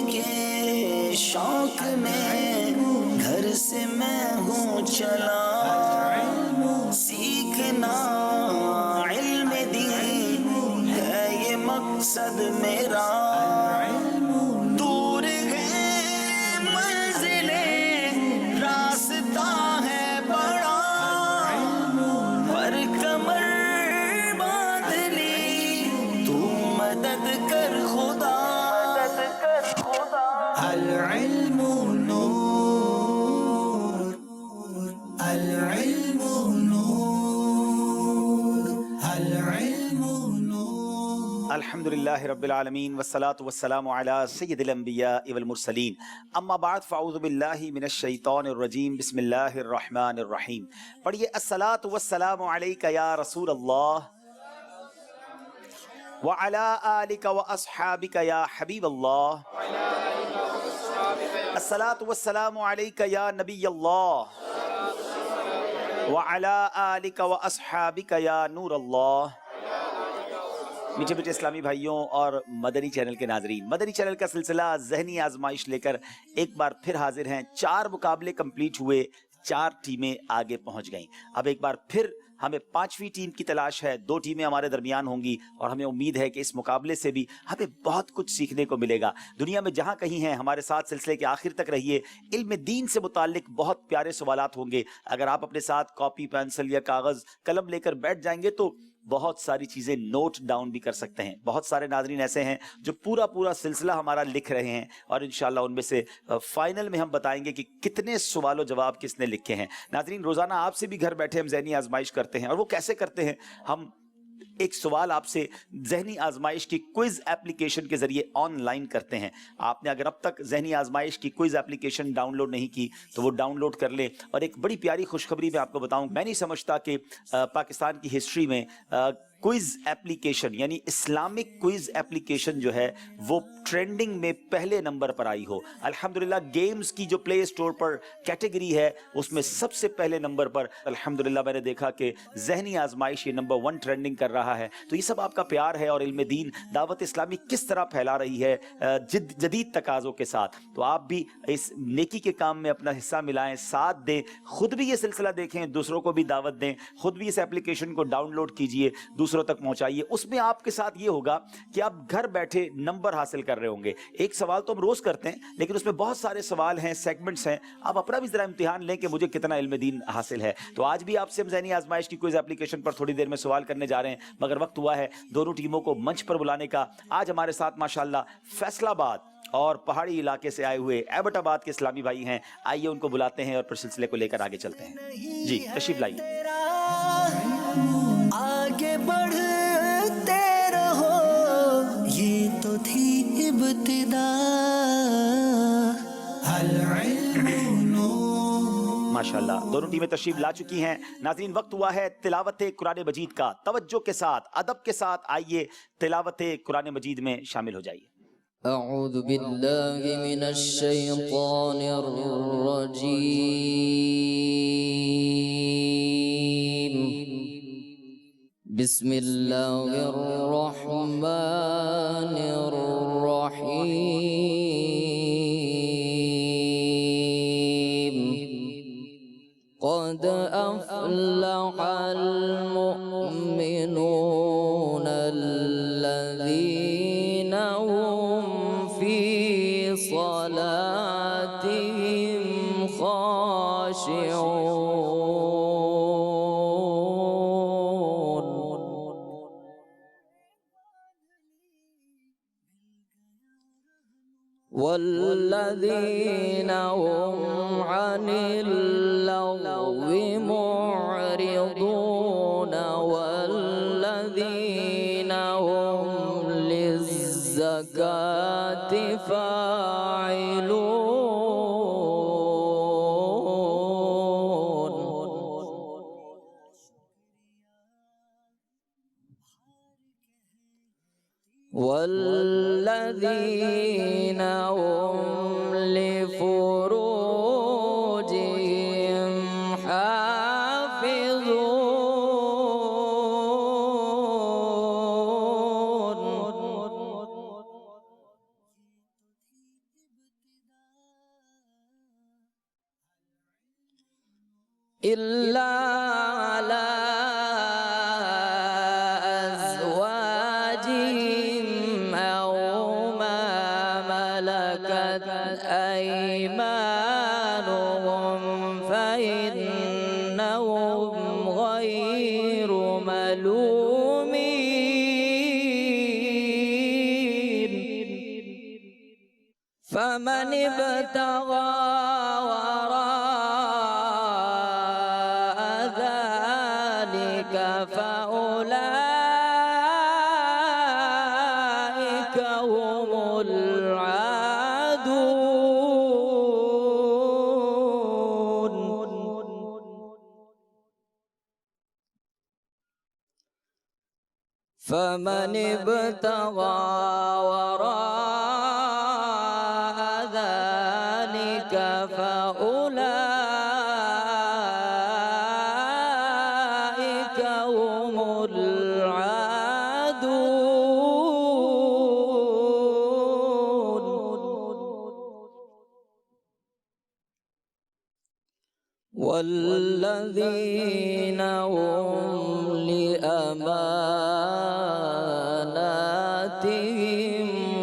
کے شوق میں گھر سے میں ہوں چلا، سیکھنا علم دین ہے یہ مقصد میرا، دور ہے منزلیں راستہ ہے بڑا، پر کمر باندھ لی تو مدد کر خدا، العلم نور، العلم نور، العلم نور۔ الحمدللہ رب العالمین والصلاة والسلام علی سید الانبیاء والمرسلین، اما بعد فاعوذ باللہ من الشیطان الرجیم، بسم اللہ الرحمن الرحیم۔ پڑھیے الصلاة والسلام علیک یا رسول اللہ وعلی آلک واصحابک یا حبیب اللہ، الصلاة والسلام علیک یا نبی اللہ وعلی آلک واصحابک یا نور اللہ۔ میٹھے میٹھے اسلامی بھائیوں اور مدنی چینل کے ناظرین، مدنی چینل کا سلسلہ ذہنی آزمائش لے کر ایک بار پھر حاضر ہیں۔ 4 مقابلے کمپلیٹ ہوئے، 4 ٹیمیں آگے پہنچ گئیں۔ اب ایک بار پھر ہمیں 5ویں ٹیم کی تلاش ہے، 2 ٹیمیں ہمارے درمیان ہوں گی، اور ہمیں امید ہے کہ اس مقابلے سے بھی ہمیں بہت کچھ سیکھنے کو ملے گا۔ دنیا میں جہاں کہیں ہیں ہمارے ساتھ سلسلے کے آخر تک رہیے۔ علم دین سے متعلق بہت پیارے سوالات ہوں گے، اگر آپ اپنے ساتھ کاپی پینسل یا کاغذ قلم لے کر بیٹھ جائیں گے تو بہت ساری چیزیں نوٹ ڈاؤن بھی کر سکتے ہیں۔ بہت سارے ناظرین ایسے ہیں جو پورا سلسلہ ہمارا لکھ رہے ہیں، اور انشاءاللہ ان میں سے فائنل میں ہم بتائیں گے کہ کتنے سوال و جواب کس نے لکھے ہیں۔ ناظرین، روزانہ آپ سے بھی گھر بیٹھے ہم ذہنی آزمائش کرتے ہیں، اور وہ کیسے کرتے ہیں؟ ہم ایک سوال آپ سے ذہنی آزمائش کی کوئز اپلیکیشن کے ذریعے آن لائن کرتے ہیں۔ آپ نے اگر اب تک ذہنی آزمائش کی کوئز اپلیکیشن ڈاؤن لوڈ نہیں کی تو وہ ڈاؤن لوڈ کر لیں۔ اور ایک بڑی پیاری خوشخبری میں آپ کو بتاؤں، میں نہیں سمجھتا کہ پاکستان کی ہسٹری میں کوئز اپلیکیشن یعنی اسلامک کوئز اپلیکیشن جو ہے وہ ٹرینڈنگ میں پہلے نمبر پر آئی ہو۔ الحمدللہ گیمز کی جو پلے اسٹور پر کیٹیگری ہے اس میں سب سے پہلے نمبر پر الحمدللہ میں نے دیکھا کہ ذہنی آزمائش یہ نمبر 1 ٹرینڈنگ کر رہا ہے۔ تو یہ سب آپ کا پیار ہے، اور علم دین دعوت اسلامی کس طرح پھیلا رہی ہے جدید تقاضوں کے ساتھ۔ تو آپ بھی اس نیکی کے کام میں اپنا حصہ ملائیں، ساتھ دیں، خود بھی یہ سلسلہ دیکھیں، دوسروں کو بھی دعوت دیں، خود بھی اس اپلیکیشن کو ڈاؤن لوڈ کیجئے، دوسروں تک پہنچائیے۔ اس میں آپ کے ساتھ یہ ہوگا کہ آپ گھر بیٹھے نمبر حاصل کر رہے ہوں گے۔ ایک سوال تو ہم روز کرتے ہیں، لیکن اس میں بہت سارے سوال ہیں، سیگمنٹس ہیں۔ آپ اپنا بھی ذرا امتحان لیں کہ مجھے کتنا علم دین حاصل ہے۔ تو آج بھی آپ سے ہم ذہنی آزمائش کی کوئز اپلیکیشن پر تھوڑی دیر میں سوال کرنے جا رہے ہیں، مگر وقت ہوا ہے دونوں ٹیموں کو منچ پر بلانے کا۔ آج ہمارے ساتھ ماشاءاللہ فیصل آباد اور پہاڑی علاقے سے آئے ہوئے ایبٹ آباد کے اسلامی بھائی ہیں۔ آئیے ان کو بلاتے ہیں اور پھر سلسلے کو لے کر آگے چلتے ہیں۔ جی تشریف لائیے۔ آگے بڑھتے رہو، یہ تو تھی ابتدا، العلم نور۔ ماشاءاللہ دونوں ٹیمیں تشریف لا چکی ہیں۔ ناظرین، وقت ہوا ہے تلاوت قرآن مجید کا۔ توجہ کے ساتھ، ادب کے ساتھ آئیے تلاوت قرآن مجید میں شامل ہو جائیے۔ اعوذ باللہ من الشیطان الرجیم، بسم اللہ الرحمن الرحیم، قد افلح المؤمنون الذین هم فی صلاتهم خاشعون، والذین هم عن اللغو معرضون، والذین هم للزکاة فاعلون، والذین هم لفروجهم حافظون، إلا على أزواجهم أو ما ملكت أيمانهم فإنهم غير ملومين فمن ابتغى وراء ذلك فأولئك هم العادون فمن ابتغى وراء ذلك فأولئك هم العادون والذين هم لأماناتهم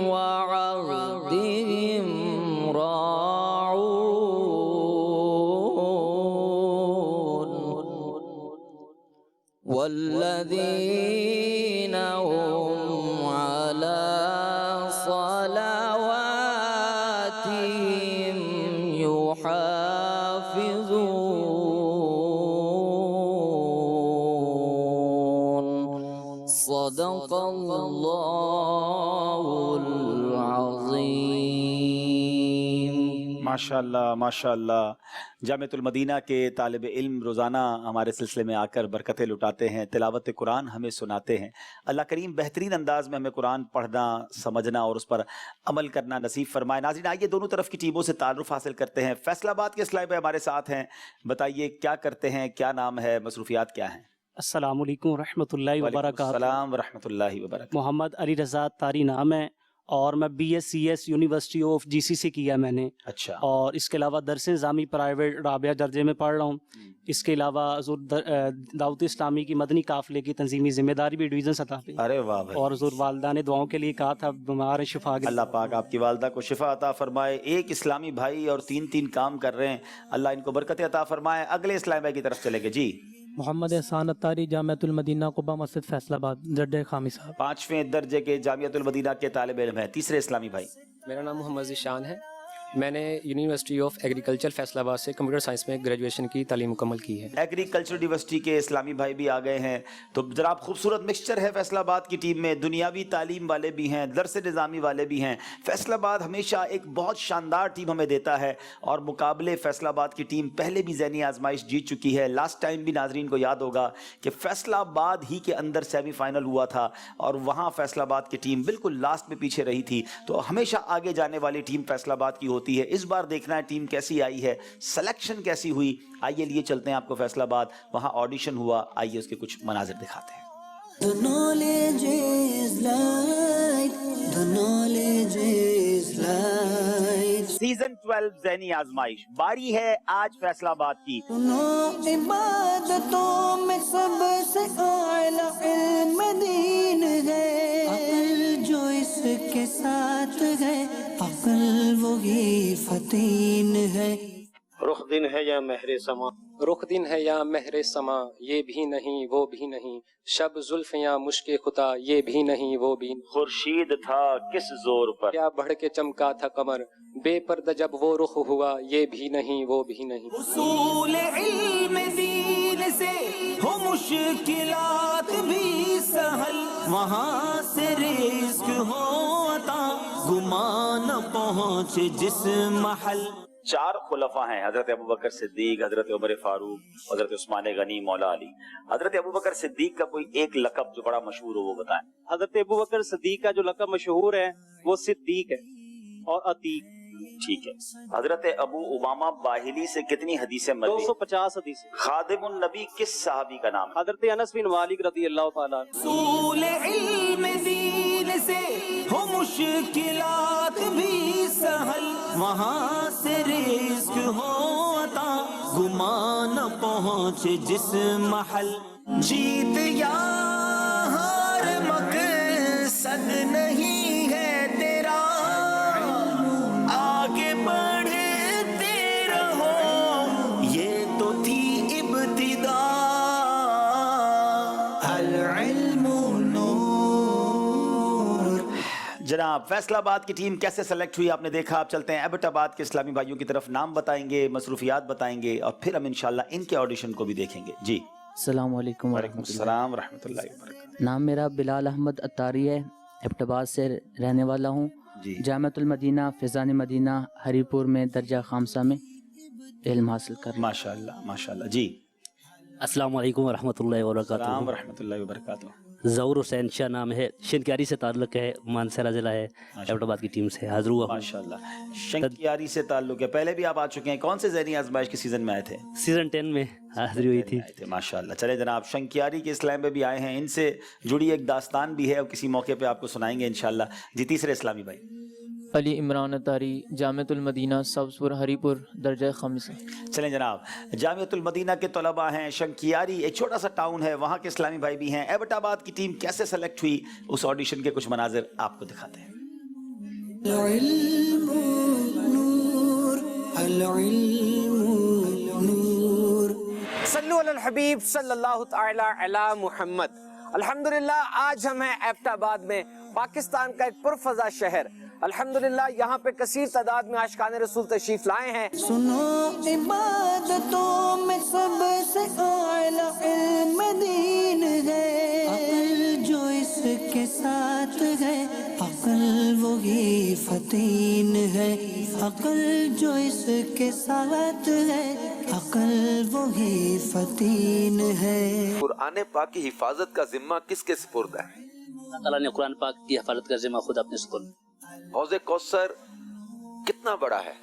وعهدهم راعون والذين هم على صلواتهم يحافظون صدق الله العظيم माशाल्लाह माशाल्लाह। जामिअतुल मदीना के तालिब इल्म रोज़ाना हमारे सिलसिले में आकर बरकतें लुटाते हैं, तिलावत कुरान हमें सुनाते हैं। अल्लाह करीम बेहतरीन अंदाज में हमें कुरान पढ़ना, समझना और उस पर अमल करना नसीब फरमाए। नाज़रीन, आइए दोनों तरफ की टीमों से तारुफ हासिल करते हैं। फैसलाबाद के इस्लामी भाई हमारे साथ हैं, बताइए क्या करते हैं, क्या नाम है, मसरूफियात क्या हैं? अस्सलाम वालेकुम रहमतुल्लाहि व बरकातहू। सलाम व रहमतुल्लाहि व बरकातहू। मोहम्मद अली रज़ा तारी नाम है और मैं BScs यूनिवर्सिटी ऑफ GCC किया मैंने। अच्छा। और इसके अलावा दरस निज़ामी प्राइवेट राबिया दर्जे में पढ़ रहा हूँ। इसके अलावा दावत इस्लामी की मदनी काफ़िले की तंजीमी जिम्मेदारी भी डिवीज़न सतह पे। अरे वाह भाई। और हुज़ूर वालदा ने दुआओं के लिए कहा था, बीमार है शिफा के। अल्लाह पाक आपकी वालदा को शिफा अता फरमाए। एक इस्लामी भाई और तीन तीन काम कर रहे हैं, अल्लाह इनको बरकत अता फरमाए। अगले इस्लामी भाई की तरफ चलेंगे जी। मोहम्मद एहसान अत्तारी जामिअतुल मदीना कुबा मस्जिद फैसलाबाद दर्जे खामी साहब। 5वें दर्जे के जामिअतुल मदीना के तालिब इल्म हैं। तीसरे इस्लामी भाई। मेरा नाम मोहम्मद ज़ीशान है। मैंने यूनिवर्सिटी ऑफ एग्रीकल्चर फैसलाबाद से कंप्यूटर साइंस में ग्रेजुएशन की तालीम मुकम्मल की है। एग्रीकल्चर यूनिवर्सिटी के इस्लामी भाई भी आ गए हैं, तो जरा खूबसूरत मिक्सचर है फैसलाबाद की टीम में। दुनियावी तालीम वाले भी हैं, दरस निज़ामी वाले भी हैं। फैसलाबाद हमेशा एक बहुत शानदार टीम हमें देता है और मुकाबले फैसलाबाद की टीम पहले भी ज़हनी आजमाइश जीत चुकी है। लास्ट टाइम भी नाजरीन को याद होगा कि फैसलाबाद ही के अंदर सेमीफाइनल हुआ था और वहाँ फैसलाबाद की टीम बिल्कुल लास्ट में पीछे रही थी। तो हमेशा आगे जाने वाली टीम फैसलाबाद की होती है। इस बार देखना है टीम कैसी आई है, सिलेक्शन कैसी हुई। आइए लिए चलते हैं आपको फैसलाबाद, वहां ऑडिशन हुआ। आइए उसके कुछ मनाजिर दिखाते हैं। The knowledge is light, the knowledge is light. Season 12 ज़हनी आजमाइश, बारी है आज फैसलाबाद की। सुनो इबादतों में सबसे आला इल्म दीन है, अक्ल जो इसके साथ है, अक्ल वही फतीन है। रुख दिन है या महरे समा, रुख दिन है या महरे समा, ये भी नहीं वो भी नहीं, शब जुल्फ या मुश्के खुता, ये भी नहीं वो भी नहीं। खुर्शीद था किस जोर पर, क्या बढ़ के चमका था कमर, बेपर्दा जब वो रुख हुआ, ये भी नहीं वो भी नहीं। उसूल इल्म दीन से हो मुश्किलात भी सहल, वहाँ से रिस्क हो अता, गुमान पहुँचे जिस महल। 4 खुलफा हैं, हजरत अबू बकर सिद्दीक, हजरत उमर फारूक, हजरत उस्मान गनी, मौला अली। हजरत अबू बकर सिद्दीक का कोई एक लकब जो बड़ा मशहूर हो वो बताएं। हजरत अबू बकर सिद्दीक का जो लक़ब मशहूर है वो सिद्दीक है और अतीक। ठीक है। हजरत अबू उमामा बाहिली से कितनी हदीसें मरवी? 250 हदीसें। खादिमुन नबी किस सहाबी का नाम? हजरत अनस बिन मालिक रज़ी अल्लाह ताला। उसूल इल्म दीन से हो मुश्किलात भी सहल, वहाँ से रिस्क हो अता, गुमान न पहुँचे जिस महल, जीत या हार मकसद नहीं है तेरा, आगे बढ़ते रहो ये तो थी इब्तिदा। अल इल्मु नूर। जनाब फैसलाबाद की टीम कैसे सेलेक्ट हुई आपने देखा। आप चलते हैं एबटाबाद के इस्लामी भाइयों की तरफ, नाम बताएंगे, मसरूफियात बताएंगे और फिर हम इंशाल्लाह इनके ऑडिशन को भी देखेंगे। जी अस्सलाम वालेकुम वालेकुम सलाम रहमतुल्लाहि व बरकातहू। नाम मेरा बिलाल अहमद अत्तारी है, एबटाबाद से रहने वाला हूँ। जी जामिअतुल मदीना फैज़ान मदीना हरीपुर में दर्जा खामसा में इल्म हासिल कर। माशाल्लाह माशाल्लाह। जी अस्सलाम वालेकुम रहमतुल्लाहि व सलाम बरकातहू। रहमतुल्लाहि व बरकातहू। ज़हूर हुसैन शाह नाम है, शिनक्यारी से ताल्लुक़ है, मानसरा ज़िला है, एबटाबाद की टीम से हाज़िर हुआ हूँ। माशाल्लाह शंकियारी से ताल्लुक है, पहले भी आप आ चुके हैं। कौन से ज़हनी आजमाइश के सीजन में आए थे? सीज़न 10 में हाज़िरी हुई थी। आए थे माशाल्लाह। चले जनाब शंकियारी के इस्लाम में भी आए हैं, इनसे जुड़ी एक दास्तान भी है और किसी मौके पे आपको सुनाएंगे इंशाल्लाह। जी तीसरे इस्लामी भाई अली इमरान अतारी, जामिअतुल मदीना सब्ज़पुर हरीपुर दर्जा खामिसा। चलें जनाब, जामिअतुल मदीना के तलबा हैं, शंकियारी एक छोटा सा टाउन है, वहाँ के इस्लामी भाई भी हैं। एबटाबाद की टीम कैसे सेलेक्ट हुई उस ऑडिशन के कुछ मनाजिर आपको दिखाते हैं। सल्लु अलल हबीब सल्लल्लाहु तआला अला मुहम्मद। अल्हम्दुलिल्लाह आज हम हैं एबटाबाद में, पाकिस्तान का एक पुरफज़ा शहर। अल्हम्दुलिल्लाह यहाँ पे कसीर तादाद में आशिकान रसूल तशरीफ लाए हैं। सुनो इबादतों में सबसे आला इल्म दीन है, अक्ल जो इसके साथ है अक्ल वही फतीन है, अक्ल जो इसके साथ है अक्ल वही फतीन है। कुरान पाक की हिफाजत का जिम्मा किसके सुपुर्द है? अल्लाह ताला ने कुरान पाक की हिफाजत का जिम्मा खुद अपने सुपुर्द। हौज़े कौसर कितना बड़ा है?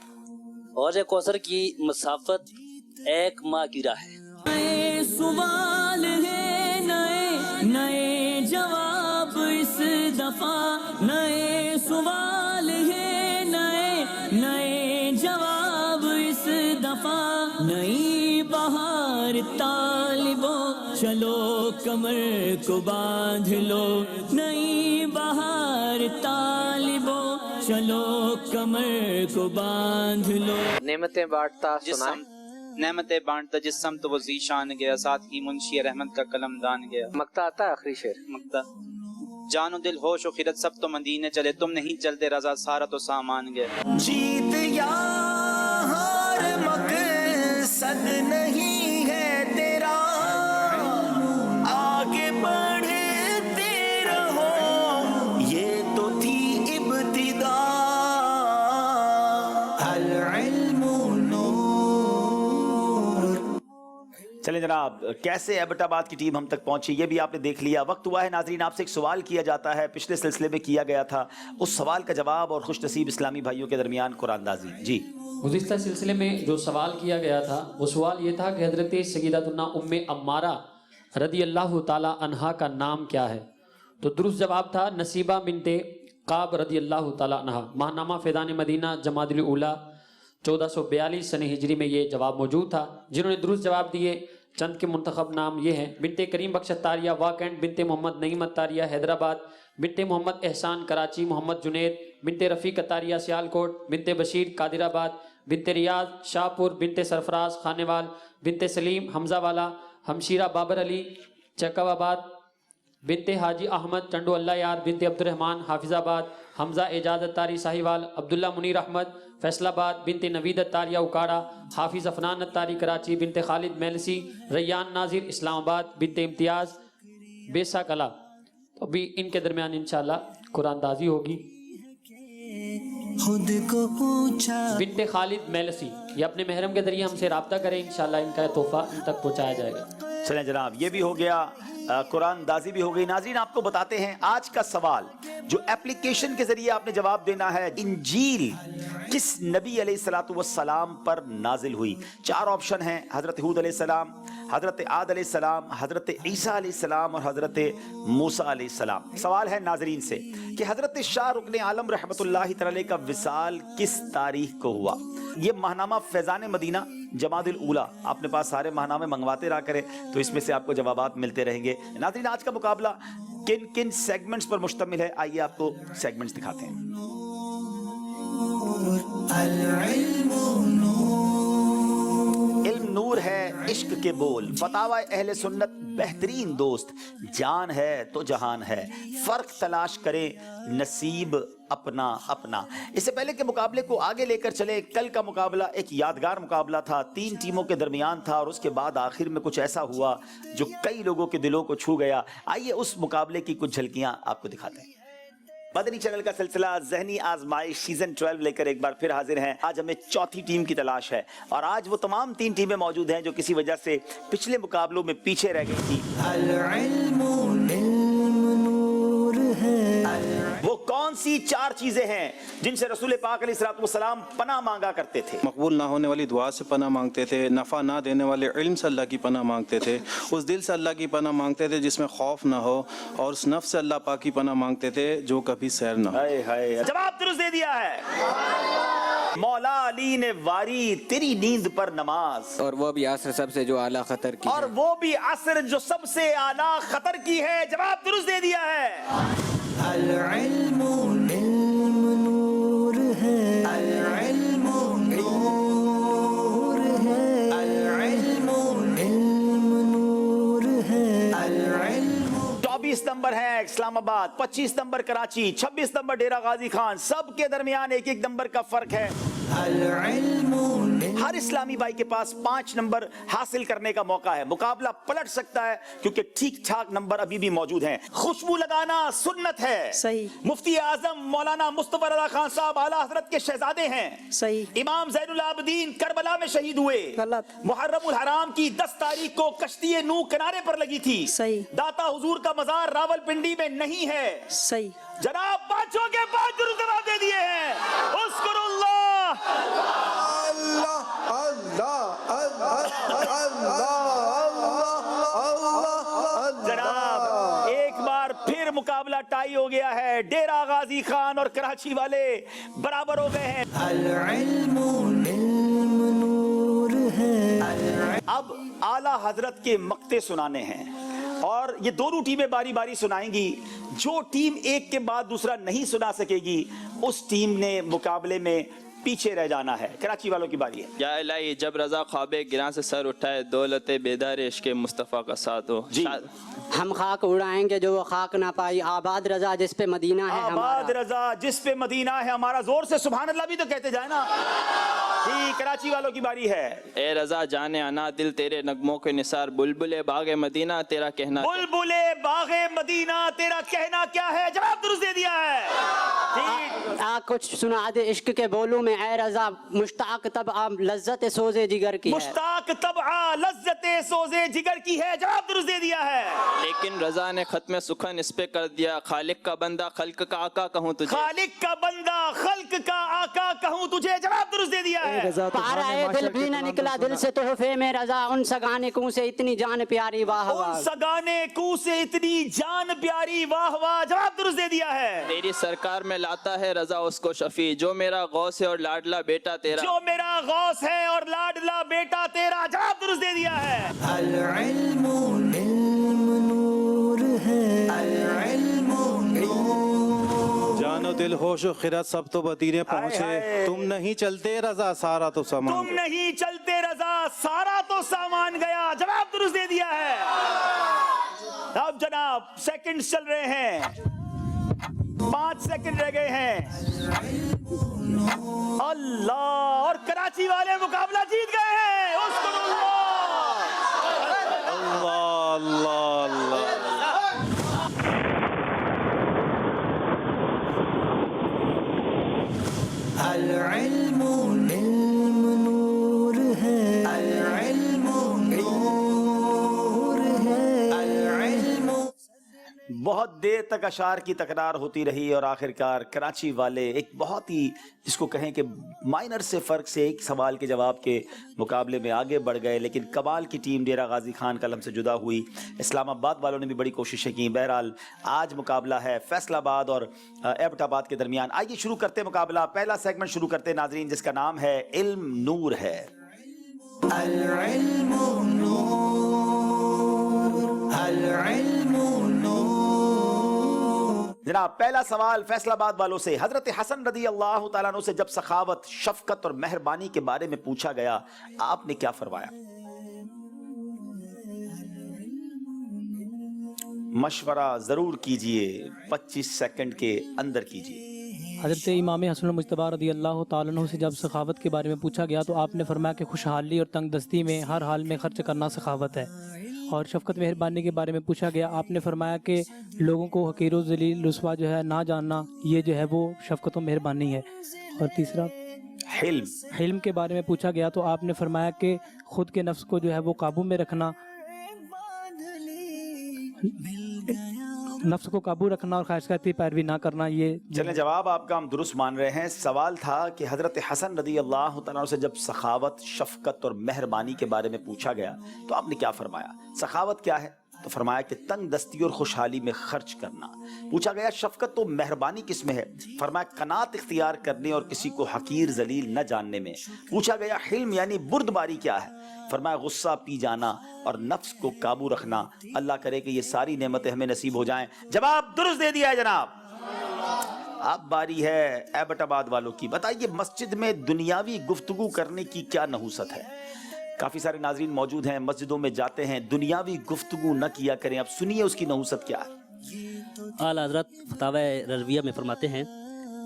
हौज़े कौसर की मसाफत 1 माह की राह है। नए सवाल है नए नए जवाब इस दफा, नए सवाल है नए नए जवाब इस दफा, नई बहार तालिबो चलो कमर को बांध लो, नई बहार तालिबो चलो कमर को बांध लो। नेमतें बांटता सुनाए, नेमतें बांटता जिस्म तो वो ज़ीशान गया, साथ ही मुंशी रहमत का कलम दान गया। मक्ता आता है आखिरी शेर। मक्ता जानो दिल होश और खिरत सब तो मदीने चले, तुम नहीं चलते रजा सारा तो सामान गया। जीत या हार मकसद नहीं है तेरा, आगे बढ़ते रहो ये तो थी इब्तिदा। अल इल्मु नूर। चलें जनाब, कैसे एबटाबाद की टीम हम तक पहुंची ये भी आपने देख लिया। वक्त हुआ है नाजरीन, आपसे एक सवाल किया जाता है, पिछले सिलसिले में किया गया था। उस सवाल का जवाब और खुश नसीब इस्लामी भाइयों के दरमियान कुरानदाजी। जी गुज़िश्ता सिलसिले में जो सवाल किया गया था वो सवाल ये था कि हज़रत सय्यदतुन्ना उम्मे अम्मारा रदी अल्लाह ताला अन्हा का नाम क्या है? तो दुरुस्त जवाब था नसीबा बिनते काब रदी अल्लाह ताला अन्हा। माहनामा फैज़ान मदीना जमादुल ऊला 1442 सन हिजरी में ये जवाब मौजूद था। जिन्होंने दुरुस्त जवाब दिए चंद के मुंतखब नाम ये हैं: बिनते करीम बख्श तारिया वाकंड, बिनते मोहम्मद नईमत तारिया हैदराबाद, बिनते मोहम्मद एहसान कराची, मोहम्मद जुनैद, बिनते रफ़ीक तारिया सियालकोट, बिनते बशीर कादिराबाद, बिनते रियाज शाहपुर, बिनते सरफराज खानेवाल, बिनते सलीम हमजावाला, हमशीरा बाबर अली चकावाबाद, बिनते हाजी अहमद टंडो अल्लाह यार, बिनते अब्दुर्रहमान हाफिजाबाद, हमजा एजाज तारी साहिवाल, अब्दुल्ला मुनीर अहमद फैसलाबाद, बिनते नवीद तारिया उकाड़ा, हाफिज अफनान तारी कराची, बिनते खालिद मेलसी रैयान नाजिर इस्लामाबाद, बिनते इम्तियाज़ बेसा कला। तो अभी इनके दरमियान इंशाल्लाह कुरानदाजी होगी। खुद को पूछा बिनते खालिद मेलसी, ये अपने महरम के जरिए हमसे रब्ता करें, इंशाल्लाह इनका तोहफा इन तक पहुँचाया जाएगा। चलें जनाब, ये भी हो गया, कुरानदाजी भी हो गई। नाज़रीन आपको बताते हैं आज का सवाल जो एप्लीकेशन के जरिए आपने जवाब देना है, इंजील किस नबी अलैहिस्सलातु वस्सलाम पर नाजिल हुई? 4 ऑप्शन हैं, हज़रत हूद अलैहिस्सलाम, हज़रत आद अलैहिस्सलाम, हज़रत ईसा अलैहिस्सलाम और हज़रत मूसा अलैहिस्सलाम। सवाल है नाज़रीन से कि हज़रत शाह रुकन आलम रहमतुल्लाहि तआला का विसाल किस तारीख को हुआ? ये माहनामा फैज़ान मदीना جمادی الاولیٰ اپنے پاس سارے ماہنامے منگواتے رہا کریں تو اس میں سے آپ کو جوابات ملتے رہیں گے. ناظرین آج کا مقابلہ کن کن سیگمنٹس پر مشتمل ہے, آئیے آپ کو سیگمنٹس دکھاتے ہیں. علم نور ہے عشق کے بول, فتاوی اہل سنت بہترین دوست, جان ہے تو جہان ہے, فرق تلاش کریں نصیب اپنا اپنا. اس سے پہلے کہ مقابلے کو آگے لے کر چلے, کل کا مقابلہ ایک یادگار مقابلہ تھا, 3 ٹیموں کے درمیان تھا اور اس کے بعد آخر میں کچھ ایسا ہوا جو کئی لوگوں کے دلوں کو چھو گیا. آئیے اس مقابلے کی کچھ جھلکیاں آپ کو دکھاتے ہیں. مدنی چینل کا سلسلہ ذہنی آزمائش سیزن 12 لے کر ایک بار پھر حاضر ہیں. آج ہمیں چوتھی ٹیم کی تلاش ہے اور آج وہ تمام 3 ٹیمیں موجود ہیں جو کسی وجہ سے پچھلے مقابلوں میں پیچھے رہ گئی تھی. وہ کون سی 4 چیزیں ہیں جن سے رسول پاک علیہ السلام پناہ مانگا کرتے تھے؟ مقبول نہ ہونے والی دعا سے پناہ مانگتے تھے, نفع نہ دینے والے علم سے اللہ کی پناہ مانگتے تھے, اس دل سے اللہ کی پناہ مانگتے تھے جس میں خوف نہ ہو, اور اس نفس سے اللہ پاک کی پناہ مانگتے تھے جو کبھی سیر نہ ہو. جواب درست دے دیا ہے. مولا علی نے واری تیری نیند پر نماز, اور وہ بھی عصر سب سے جو اعلیٰ خطر کی, اور وہ بھی عصر جو سب سے اعلیٰ خطر کی ہے. جواب درست دے دیا ہے. العلم نور ہے, العلم نور ہے, العلم نور ہے, العلم. 24 نمبر ہے اسلام آباد, 25 نمبر کراچی, 26 نمبر ڈیرہ غازی خان, سب کے درمیان 1 نمبر کا فرق ہے. ہر اسلامی بھائی کے پاس 5 نمبر حاصل کرنے کا موقع ہے. مقابلہ پلٹ سکتا ہے کیونکہ ٹھیک ٹھاک نمبر ابھی بھی موجود ہیں. خوشبو لگانا سنت ہے. صحیح. مفتی اعظم مولانا مصطفی رضا خان صاحب اعلیٰ حضرت کے شہزادے ہیں. صحیح. امام زین العابدین کربلا میں شہید ہوئے. غلط. محرم الحرام کی 10 تاریخ کو کشتی نو کنارے پر لگی تھی. صحیح. داتا حضور کا مزار راول پنڈی میں نہیں ہے. صحیح. جناب 5 کے 5 درست جواب دے دیے ہیں. اذکر اللہ. جناب ایک بار پھر مقابلہ ٹائی ہو گیا ہے. ڈیرہ غازی خان اور کراچی والے برابر ہو گئے ہیں. العلم نور ہے. اب اعلیٰ حضرت کے مقتے سنانے ہیں اور یہ دونوں ٹیمیں باری باری سنائیں گی. جو ٹیم ایک کے بعد دوسرا نہیں سنا سکے گی اس ٹیم نے مقابلے میں پیچھے رہ جانا ہے. کراچی والوں کی باری ہے. یا الہی جب رضا خواب گراں سے سر اٹھائے, دولت بیدار عشق مصطفیٰ کا ساتھ ہو. جی ہم خاک اڑائیں گے جو وہ خاک نہ پائی, آباد رضا جس پہ مدینہ ہے ہمارا, آباد رضا جس پہ مدینہ ہے ہمارا. زور سے سبحان اللہ بھی تو کہتے جائے نا. جی کراچی والوں کی باری ہے. اے رضا جانے آنا دل تیرے نغموں کے نثار, بلبل باغ مدینہ تیرا کہنا, بلبل باغ مدینہ تیرا کہنا کیا ہے. جواب درست دے دیا ہے. کچھ سنا دے عشق کے بولوں میں اے رضا, مشتاق طبع لذت سوزے جگر کی ہے. مشتاق طبع لذت سوزے جگر کی ہے. جواب درست دے دیا ہے. لیکن رضا نے ختم سخن اس پہ کر دیا, خالق کا بندہ خلق کا آقا کہوں تجھے, خالق کا بندہ خلق کا آقا کہوں تجھے. جواب درست دے دیا ہے. پارا ہے دل بھی نہ نکلا دل سے تحفے میں رضا, ان سگانے کو سے اتنی جان پیاری واہ واہ, ان سگانے کو سے اتنی جان پیاری واہ واہ. جواب درست دے دیا ہے. تیری سرکار میں لاتا ہے رضا اس کو شفیع, جو میرا غوث ہے اور لاڈلا بیٹا تیرا, جو میرا غوث ہے اور لاڈلا بیٹا تیرا. جواب درست دے دیا ہے. العلم نور ہے, العلم نور. جان و دل ہوش و خرد سب تو مدینے پہنچے, تم نہیں چلتے رضا سارا تو سامان, تم نہیں چلتے رضا سارا تو سامان گیا. جواب درست دے دیا ہے. اب جناب سیکنڈ چل رہے ہیں, 5 سیکنڈ رہ گئے ہیں. اللہ, اور کراچی والے مقابلہ جیت گئے ہیں. اذکر اللہ. اللہ اللہ اللہ. العلم نور ہے, العلم نور ہے, العلم. بہت دیر تک اشعار کی تکرار ہوتی رہی اور آخرکار کراچی والے ایک بہت ہی جس کو کہیں کہ مائنر سے فرق سے ایک سوال کے جواب کے مقابلے میں آگے بڑھ گئے. لیکن کمال کی ٹیم ڈیرہ غازی خان قلم سے جدا ہوئی. اسلام آباد والوں نے بھی بڑی کوششیں کی. بہرحال آج مقابلہ ہے فیصل آباد اور ایبٹ آباد کے درمیان. آئیے شروع کرتے مقابلہ. پہلا سیگمنٹ شروع کرتے ناظرین جس کا نام ہے علم نور ہے. العلم نور العلم نور. جناب پہلا سوال فیصل آباد والوں سے. حضرت حسن رضی اللہ تعالیٰ عنہ سے جب سخاوت، شفقت اور مہربانی کے بارے میں پوچھا گیا آپ نے کیا فرمایا؟ مشورہ ضرور کیجئے، 25 سیکنڈ کے اندر کیجئے. حضرت امام حسن المجتبی رضی اللہ تعالیٰ عنہ سے جب سخاوت کے بارے میں پوچھا گیا تو آپ نے فرمایا کہ خوشحالی اور تنگ دستی میں ہر حال میں خرچ کرنا سخاوت ہے. اور شفقت مہربانی کے بارے میں پوچھا گیا، آپ نے فرمایا کہ لوگوں کو حقیر و ذلیل رسوا جو ہے نہ جاننا، یہ جو ہے وہ شفقت و مہربانی ہے. اور تیسرا حلم کے بارے میں پوچھا گیا تو آپ نے فرمایا کہ خود کے نفس کو جو ہے وہ قابو میں رکھنا، نفس کو قابو رکھنا اور خواہش کی پیروی نہ کرنا. یہ چلیں جواب آپ کا ہم درست مان رہے ہیں. سوال تھا کہ حضرت حسن رضی اللہ تعالیٰ سے جب سخاوت، شفقت اور مہربانی کے بارے میں پوچھا گیا تو آپ نے کیا فرمایا؟ سخاوت کیا ہے؟ تو فرمایا کہ تنگ دستی اور خوشحالی میں خرچ کرنا. پوچھا گیا شفقت تو مہربانی کس میں ہے؟ فرمایا قناعت اختیار کرنے اور کسی کو حقیر ذلیل نہ جاننے میں. پوچھا گیا حلم یعنی بردباری کیا ہے؟ فرمایا غصہ پی جانا اور نفس کو قابو رکھنا. اللہ کرے کہ یہ ساری نعمتیں ہمیں نصیب ہو جائیں. جواب درست دے دیا ہے جناب. اب باری ہے ایبٹ آباد والوں کی. بتائیے مسجد میں دنیاوی گفتگو کرنے کی کیا نحوست ہے؟ کافی سارے ناظرین موجود ہیں، مسجدوں میں جاتے ہیں، دنیاوی گفتگو نہ کیا کریں. اب سنیے اس کی نحوست کیا ہے. اعلیٰ حضرت فتاوی رضویہ میں فرماتے ہیں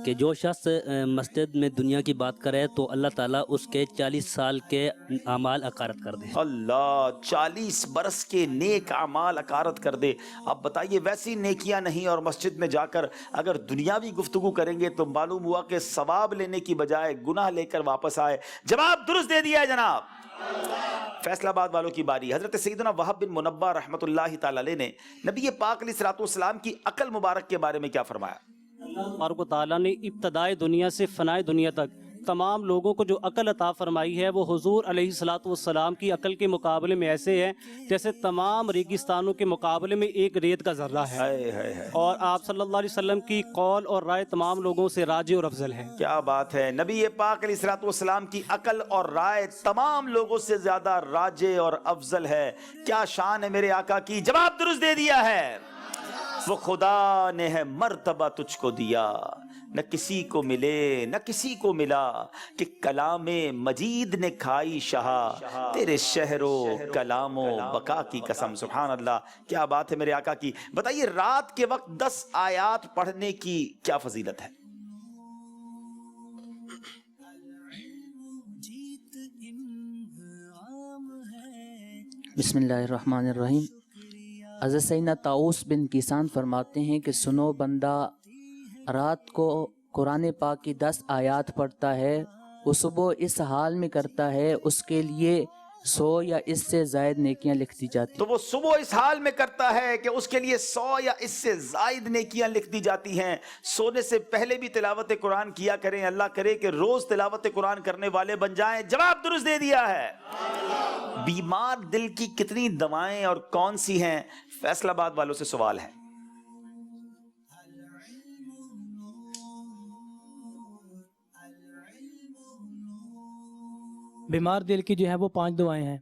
کہ جو شخص مسجد میں دنیا کی بات کرے تو اللہ تعالیٰ اس کے 40 سال کے اعمال اکارت کر دے. اللہ 40 برس کے نیک اعمال اکارت کر دے. اب بتائیے ویسی نیکیاں نہیں اور مسجد میں جا کر اگر دنیاوی گفتگو کریں گے تو معلوم ہوا کہ ثواب لینے کی بجائے گناہ لے کر واپس آئے. جواب درست دے دیا ہے جناب. فیصل آباد والوں کی باری. حضرت سیدنا وہب بن منبہ رحمۃ اللہ تعالی علیہ نے نبی پاک علیہ الصلوۃ والسلام کی عقل مبارک کے بارے میں کیا فرمایا؟ اللہ تبارک و تعالیٰ نے ابتدائے دنیا سے فنائے دنیا تک تمام لوگوں کو جو عقل عطا فرمائی ہے وہ حضور علیہ الصلوۃ والسلام کی عقل کے مقابلے میں ایسے ہے جیسے تمام ریگستانوں کے مقابلے میں ایک ریت کا ذرہ ہے. اور آپ صلی اللہ علیہ وسلم کی قول اور رائے تمام لوگوں سے راجع اور افضل ہے. کیا بات ہے. نبی پاک علیہ الصلوۃ والسلام کی عقل اور رائے تمام لوگوں سے زیادہ راجع اور افضل ہے. کیا شان ہے میرے آقا کی. جواب درست دے دیا ہے. وہ خدا نے ہے مرتبہ تجھ کو دیا، نہ کسی کو ملے نہ کسی کو ملا، کہ کلام مجید نے کھائی شہا، تیرے شہر و کلام و بقا کی قسم. سبحان اللہ. کیا بات ہے میرے آقا کی. بتائیے رات کے وقت 10 آیات پڑھنے کی کیا فضیلت ہے؟ بسم اللہ الرحمن الرحیم. حضرت سیدنا طاؤس بن کیسان فرماتے ہیں کہ سنو بندہ رات کو قرآن پاک کی 10 آیات پڑھتا ہے، وہ صبح اس حال میں کرتا ہے اس کے لیے 100 یا اس سے زائد نیکیاں لکھ دی جاتی. تو وہ صبح اس حال میں کرتا ہے کہ اس کے لیے 100 یا اس سے زائد نیکیاں لکھ دی جاتی ہیں. سونے سے پہلے بھی تلاوت قرآن کیا کریں. اللہ کرے کہ روز تلاوت قرآن کرنے والے بن جائیں. جواب درست دے دیا ہے. بیمار دل کی کتنی دوائیں اور کون سی ہیں؟ فیصل آباد والوں سے سوال ہے. بیمار دل کی جو ہے وہ 5 دعائیں ہیں.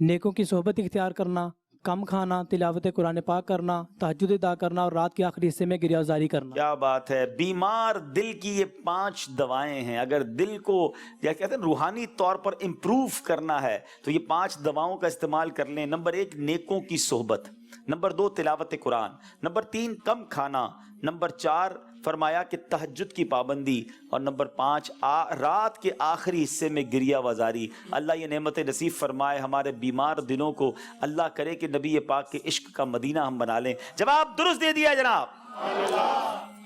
نیکوں کی صحبت اختیار کرنا، کم کھانا، تلاوت قرآن پاک کرنا، تہجد ادا کرنا اور رات کے آخری حصے میں گریہ زاری کرنا. کیا بات ہے. بیمار دل کی یہ 5 دوائیں ہیں. اگر دل کو یا کہتے ہیں روحانی طور پر امپروو کرنا ہے تو یہ 5 دواؤں کا استعمال کر لیں. نمبر 1 نیکوں کی صحبت، نمبر 2 تلاوت قرآن، نمبر 3 کم کھانا، نمبر 4 فرمایا کہ تہجد کی پابندی، اور نمبر 5 رات کے آخری حصے میں گریہ وزاری. اللہ یہ نعمت نصیب فرمائے ہمارے بیمار دلوں کو. اللہ کرے کہ نبی پاک کے عشق کا مدینہ ہم بنا لیں. جواب درست دے دیا جناب.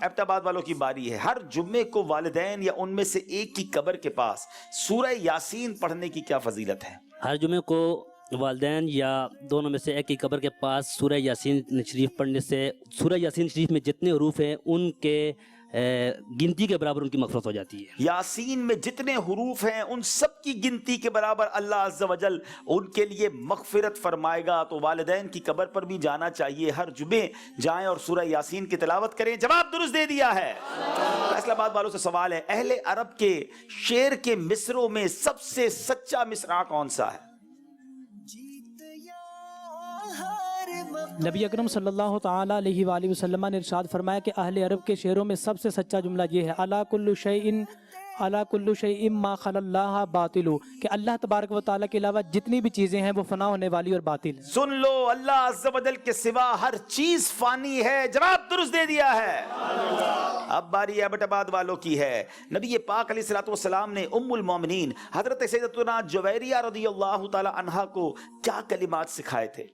ایبٹ آباد والوں کی باری ہے. ہر جمعے کو والدین یا ان میں سے ایک کی قبر کے پاس سورہ یاسین پڑھنے کی کیا فضیلت ہے؟ ہر جمعے کو والدین یا دونوں میں سے ایک کی قبر کے پاس سورہ یاسین شریف پڑھنے سے سورہ یاسین شریف میں جتنے حروف ہیں ان کے गिनती के बराबर उनकी मग़फ़िरत हो जाती है। यासीन में जितने हुरूफ हैं उन सब की गिनती के बराबर अल्लाह अज़्ज़ा वजल उनके लिए मग़फ़िरत फरमाएगा। तो वालिदैन की कब्र पर भी जाना चाहिए, हर जुमे जाएं और सूरह यासीन की तिलावत करें। जवाब दुरुस्त दे दिया है। फैसलाबाद वालों से सवाल है, अहले अरब के शेर के मिसरों में सबसे सच्चा मिसरा कौन सा है? नबी अकरम सल्लल्लाहु ताला अलैहि वसल्लम ने इरशाद फरमाया कि अहले अरब के शेरों में सबसे सच्चा जुमला ये है, अला कुल्लु शैइन मा खलल्लाह बातिलु, कि अल्लाह तबारक व तआला के अलावा जितनी भी चीज़ें हैं वो फना होने वाली और बातिल। सुन लो, अल्लाह अज़्ज़ा वजल के सिवा हर चीज़ फानी है। जवाब दुरुस्त दे दिया है। अब बारी एबटाबाद वालों की है। नबी पाक अलैहिस्सलातु वस्सलाम ने उम्मुल मोमिनीन हज़रत सैयदतुना जुवैरिया रज़ियल्लाहु ताला अन्हा को क्या कलिमात सिखाए थे?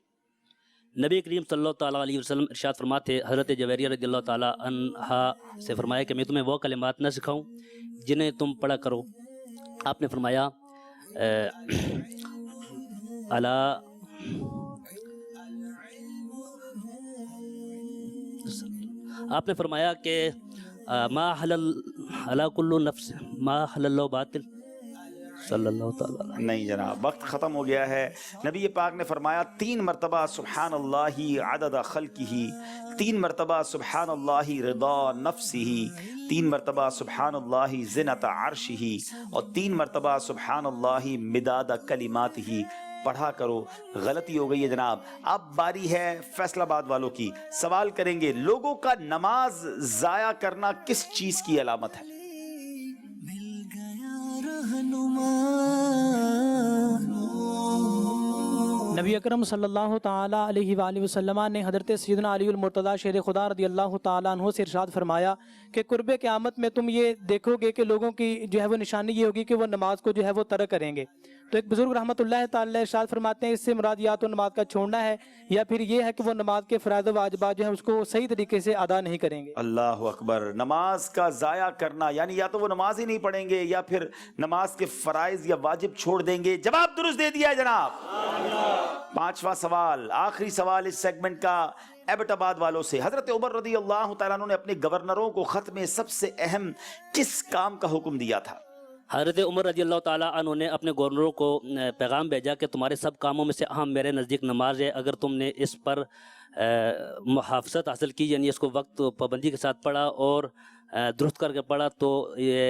नबी करीम सल्लल्लाहु ताला अलैहि वसल्लम इरशाद फरमाते, हज़रत जवेरिया रज़ियल्लाहु ताला अन्हा से फरमाया कि मैं तुम्हें वो कलिमात न सिखाऊं जिन्हें तुम पढ़ा करो। आपने फरमाया अला आपने फरमाया कि मा हलल अला कुल्लु नफ्स मा हलल्लाहु बातिल सल्लल्लाहु ताला। नहीं जनाब, वक्त ख़त्म हो गया है। नबी पाक ने फरमाया 3 मरतबा सुब्हानल्लाहि अदद खल्किही, 3 मरतबा सुब्हानल्लाहि रिदा नफ्सिही, 3 मरतबा सुब्हानल्लाहि ज़िनत अर्शिही और 3 मरतबा सुब्हानल्लाहि मिदाद कलिमातिही पढ़ा करो। गलती हो गई है जनाब। अब बारी है फैसलाबाद वालों की। सवाल करेंगे, लोगों का नमाज ज़ाया करना किस चीज़ की अलामत है? नबी अकरम सल्लल्लाहु ताला अलैहि वसल्लम ने हज़रत सैयदना अली मुर्तज़ा शेर खुदा रज़ियल्लाहु ताला अन्हु से इरशाद फरमाया कि कुर्बे क़यामत में तुम ये देखोगे कि लोगों की जो है वो निशानी ये होगी कि वो नमाज को जो है वो तर्क करेंगे। तो एक बुजुर्ग रहमतुल्लाह ताला इरशाद फरमाते हैं, इससे मुराद या तो नमाज का छोड़ना है या फिर ये है कि वो नमाज के फ़राइज़ व वाजिबात जो है उसको सही तरीके से अदा नहीं करेंगे। अल्लाह अकबर। नमाज का ज़ाया करना यानी या तो वो नमाज ही नहीं पढ़ेंगे या फिर नमाज के फ़राइज़ या वाजिब छोड़ देंगे। जवाब दुरुस्त दे दिया है जनाब। 5वां सवाल, आखिरी सवाल इस सेगमेंट का एबटाबाद वालों से। हजरत उमर रज़ियल्लाहु ताला अन्हु ने अपने गवर्नरों को खत में सबसे अहम किस काम का हुक्म दिया था? हज़रत उमर रज़ियल्लाहु ताला अन्हु ने अपने गवर्नरों को पैगाम भेजा कि तुम्हारे सब कामों में से अहम मेरे नज़दीक नमाज है। अगर तुमने इस पर मुहाफ़ज़त हासिल की यानी इसको वक्त पाबंदी के साथ पढ़ा और दुरुस्त करके पढ़ा तो ये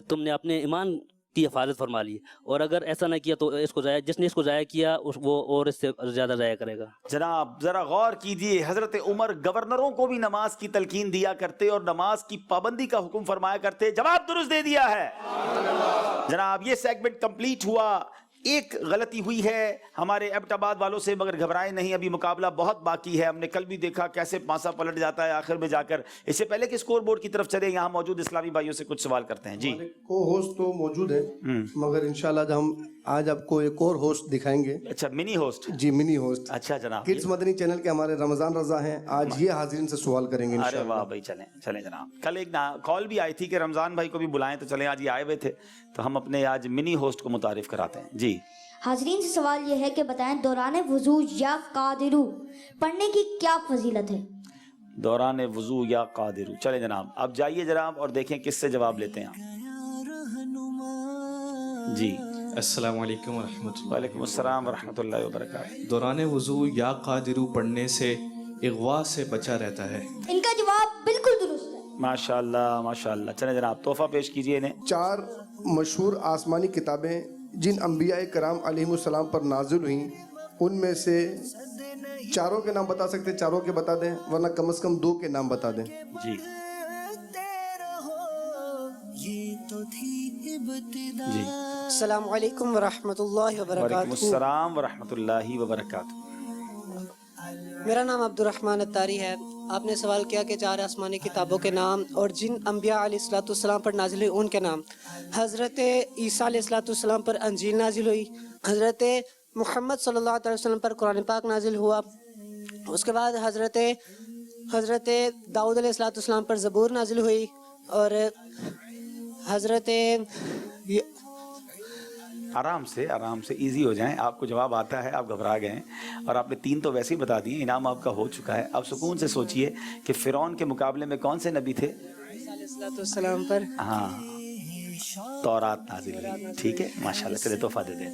तुमने अपने ईमान की हिफाजत फरमा ली, और अगर ऐसा नहीं किया तो इसको ज़ाया जिसने इसको ज़ाया किया वो और इससे ज़्यादा ज़ाया करेगा। जनाब ज़रा गौर कीजिए, हज़रत उमर गवर्नरों को भी नमाज की तलकीन दिया करते और नमाज की पाबंदी का हुक्म फरमाया करते। जवाब दुरुस्त दे दिया है जनाब। ये सेगमेंट कंप्लीट हुआ। एक गलती हुई है हमारे एबटाबाद वालों से, मगर घबराए नहीं, अभी मुकाबला बहुत बाकी है। हमने कल भी देखा कैसे पासा पलट जाता है आखिर में जाकर। इससे पहले कि स्कोर बोर्ड की तरफ चले, यहाँ मौजूद इस्लामी भाइयों से कुछ सवाल करते हैं। जी, को होस्ट तो मौजूद है मगर इंशाल्लाह हम आज आपको एक और होस्ट दिखाएंगे। अच्छा, मिनी होस्ट? जी, मिनी होस्ट। अच्छा जनाब। किड्स मदनी चैनल के हमारे रमजान रजा हैं, आज ये हाजिरीन से सवाल करेंगे अरे वाह भाई, चलें चलें जनाब। कल एक कॉल भी आई थी कि रमजान भाई को भी बुलाएं, तो चलें आज ये आए हुए थे तो हम अपने आज मिनी होस्ट को मुतारिफ कराते हैं। जी, हाजरीन से सवाल यह है कि बताएं दौरान वुजू या कादिरू पढ़ने की क्या फजीलत है? दौरान वुजू या कादिरू। चलें जनाब, अब जाइए जनाब और देखें किससे जवाब लेते हैं आप। जी, अस्सलामु अलैकुम व रहमतुल्लाह। वालेकुम अस्सलाम व रहमतुल्लाहि व बरकातहू। दौरान वुजू या कादिरू पढ़ने से इग़वा से बचा रहता है। इनका जवाब बिल्कुल दुरुस्त है। माशाअल्लाह माशाअल्लाह। चलें जनाब, तोहफा पेश कीजिए इन्हें। 4 मशहूर आसमानी किताबें जिन अम्बिया कराम अलैहिमुस्सलाम पर नाजिल हुई उनमें से चारों के नाम बता सकते, चारों के बता दें, वरना कम से कम 2 के नाम बता दें। जी जी। अस्सलामु अलैकुम व रहमतुल्लाहि व बरकातहू। वालेकुम अस्सलाम व रहमतुल्लाहि व बरकातहू। मेरा नाम अब्दुर्रहमान अत्तारी है। आपने सवाल किया कि 4 आसमानी किताबों के नाम और जिन अम्बिया अलैहिस्सलाम पर नाजिल हुई उनके नाम। हज़रत ईसा अलैहिस्सलाम पर अंजील नाजिल हुई, हज़रत मुहम्मद सल्लल्लाहु अलैहि वसल्लम पर कुरान पाक नाजिल हुआ, उसके बाद हज़रत दाऊद अलैहिस्सलाम पर ज़बूर नाजिल हुई, और हज़रत आराम से इजी हो जाएं। आपको जवाब आता है, आप घबरा गए हैं और आपने 3 तो वैसे ही बता दिए, इनाम आपका हो चुका है। अब सुकून से सोचिए कि फ़िरौन के मुकाबले में कौन से नबी थे? अलैहिस्सलाम पर। हाँ, तौरात नाजिल हुई, ठीक है, माशाल्लाह। चले तोहफा दे दें।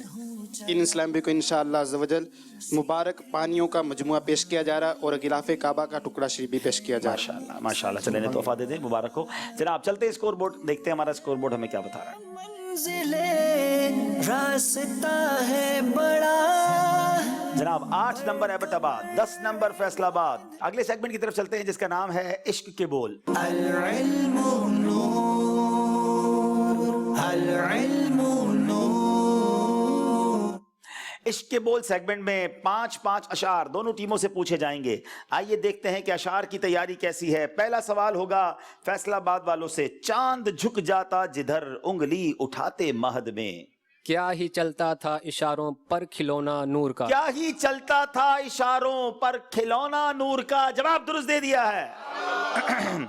इन इस्लाम को इंशाअल्लाह अज़्ज़ व जल मुबारक पानियों का मजमुआ पेश किया जा रहा है और गिलाफे काबा का टुकड़ा शरीफ भी पेश किया जा रहा है। माशाल्लाह माशाल्लाह। चले इन्हें तोहफा दे दें, मुबारक हो। जनाब चलते हैं स्कोर बोर्ड, देखते हैं हमारा स्कोर बोर्ड हमें क्या बता रहा है। रास्ता है बड़ा। जनाब 8 नंबर एबटाबाद, 10 नंबर फैसलाबाद। अगले सेगमेंट की तरफ चलते हैं जिसका नाम है इश्क के बोल। अल-इल्मु नूर, अल-इल्मु नूर। इश्क के बोल सेगमेंट में 5-5 अशार दोनों टीमों से पूछे जाएंगे। आइए देखते हैं कि अशार की तैयारी कैसी है। पहला सवाल होगा फैसलाबाद वालों से। चांद झुक जाता जिधर उंगली उठाते महद में, क्या ही चलता था इशारों पर खिलौना नूर का। क्या ही चलता था इशारों पर खिलौना नूर का। जवाब दुरुस्त दे दिया है।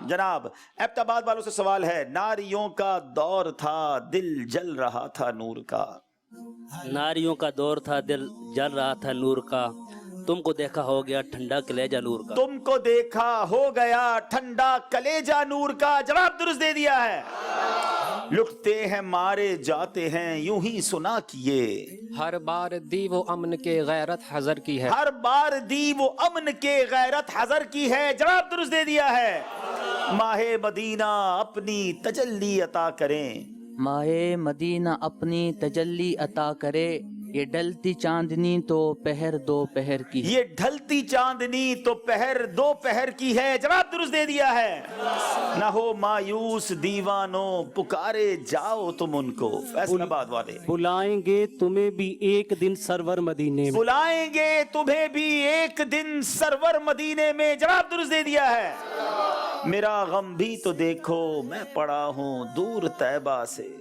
जनाब एबटाबाद वालों से सवाल है। नारियों का दौर था दिल जल रहा था नूर का। नारियों का दौर था दिल जल रहा था नूर का। तुमको देखा हो गया ठंडा कलेजा नूर का। तुमको देखा हो गया ठंडा कलेजा नूर का। जवाब दुरुस्त दे दिया है। लुटते हैं मारे जाते हैं यूं ही सुना किए। हर बार दी वो अमन के गैरत हजर की है। हर बार दी वो अमन के गैरत हजर की है। जवाब दुरुस्त दे दिया है। माहे मदीना अपनी तजल्ली अता करें। माहे मदीना अपनी तजल्ली अता करे। ये ढलती चांदनी तो पहर दो पहर की। ये ढलती चांदनी तो पहर दो पहर की है। जवाब दुरुस्त दे दिया है। ना हो मायूस दीवानों पुकारे जाओ तुम उनको। फैसलाबाद वाले बुलाएंगे तुम्हें भी एक दिन सरवर मदीने में। बुलाएंगे तुम्हें भी एक दिन सरवर मदीने में। जवाब दुरुस्त दे दिया है। मेरा गम भी तो देखो मैं पड़ा हूँ दूर तैबा से।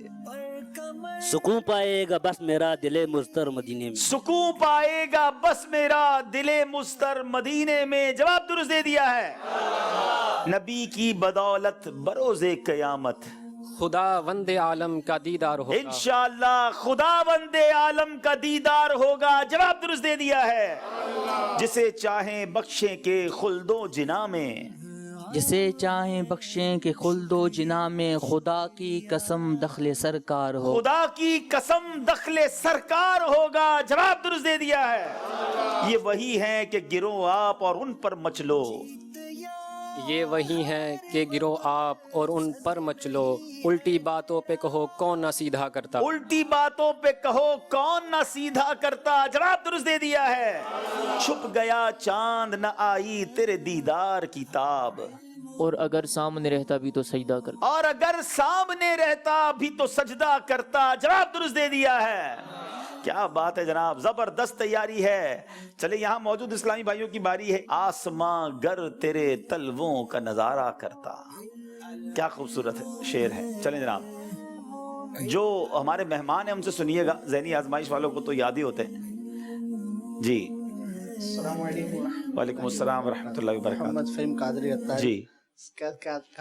सुकून पाएगा बस मेरा दिले मुस्तर मदीने में। सुकून पाएगा बस मेरा दिले मुस्तर मदीने में। जवाब दुरुस्त दे दिया है। नबी की बदौलत बरोज़े क़यामत खुदा वंदे आलम का दीदार होगा। इंशाअल्लाह खुदा वंदे आलम का दीदार होगा। जवाब दुरुस्त दे दिया है। जिसे चाहें बख्शें के खुल्दो जिना में। जिसे चाहें बख्शें के खुल्दो जिना में। खुदा की कसम दखले सरकार हो। खुदा की कसम दखले सरकार होगा। जवाब दुरुस्त दे दिया है। ये वही है कि गिरो आप और उन पर मचलो। ये वही हैं कि गिरो आप और उन पर मचलो। उल्टी बातों पे कहो कौन ना सीधा करता। उल्टी बातों पे कहो कौन ना सीधा करता। जवाब दुरुस्त दे दिया है। छुप गया चांद न आई तेरे दीदार की ताब। और अगर सामने रहता भी तो सजदा करता। और अगर सामने रहता भी तो सजदा करता। जवाब दुरुस्त दे दिया है। क्या बात है जनाब, जबरदस्त तैयारी है। चले यहाँ मौजूद इस्लामी भाइयों की बारी है। आसमां गर तेरे तलवों का नजारा करता। क्या खूबसूरत है शेर है। चलें जनाब, जो हमारे मेहमान हैं उनसे सुनिएगा। ज़हनी आजमाइश वालों को तो याद ही होते हैं जी। वालेकुम अस्सलाम रहमतुल्लाहि व बरकातहू। जी,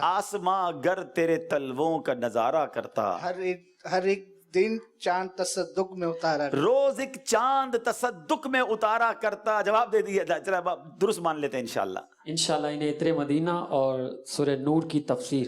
आसमां गर तेरे तलवों का नजारा करता। हर एक दिन चांद तसद्दुक में उतारा। रोज एक चांद तसद्दुक में उतारा करता। जवाब दे दिया। चला दुरुस्त मान लेते हैं इंशाल्लाह। इन्हें इत्रे मदीना और सूरह नूर की तफसीर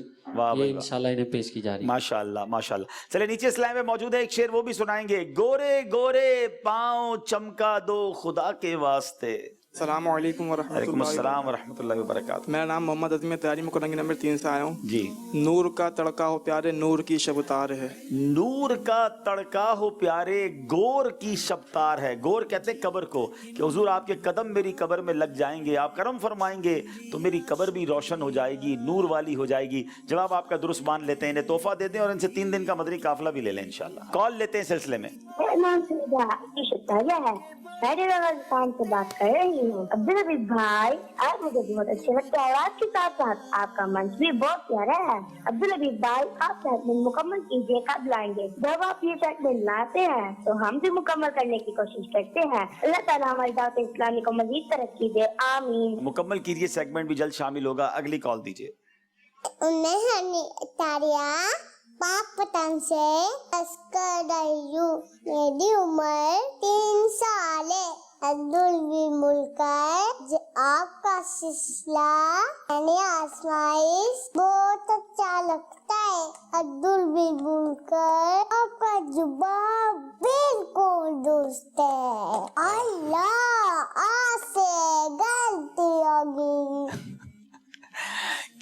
ये इंशाल्लाह इन्हें पेश की जा रही है। माशाल्लाह माशाल्लाह। चले नीचे स्लैब में मौजूद है एक शेर, वो भी सुनाएंगे। गोरे गोरे पाँव चमका दो खुदा के वास्ते। अस्सलाम वालेकुम वरहमतुल्लाहि वबरकातुहू। मेरा नाम मोहम्मद अज़ीम तैयारी मुकदमे नंबर 3 से आया हूँ जी। नूर का तड़का हो प्यारे नूर की शबतार है। नूर का तड़का हो प्यारे गोर की शबतार है। गोर कहते हैं कब्र को, कि हुजूर आपके कदम मेरी कब्र में लग जाएंगे, आप करम फरमाएंगे तो मेरी कब्र भी रोशन हो जाएगी, नूर वाली हो जाएगी। जवाब आपका दुरुस्त मान लेते हैं। इन्हें तोहफा दे दें और इनसे 3 दिन का मदनी काफिला भी ले लें इंशाल्लाह। कॉल लेते हैं सिलसिले में। राजस्थान से बात कर रही हूँ। अब्दुल हबीब भाई, आज मुझे बहुत अच्छे लगता है। आवाज के साथ साथ आपका मंच भी बहुत प्यारा है। अब्दुल हबीब भाई, आप सेगमेंट मुकम्मल कीजिए, कब लाएंगे? जब आप ये सेगमेंट लाते हैं तो हम भी मुकम्मल करने की कोशिश करते हैं। अल्लाह ताला हमारी दावत इस्लामी को मजीद तरक्की दे, आमीन। मुकम्मल कीजिए, सेगमेंट भी जल्द शामिल होगा। अगली कॉल दीजिए। पाक पतन से मेरी उम्र 3 साल है। अब्दुल भी मुल्क आपका सिलसिला यानी आजमाइश बहुत अच्छा लगता है। अब्दुल भी मुल्क आपका जवाब बिल्कुल दुरुस्त है। अल्लाह आज से गलती होगी।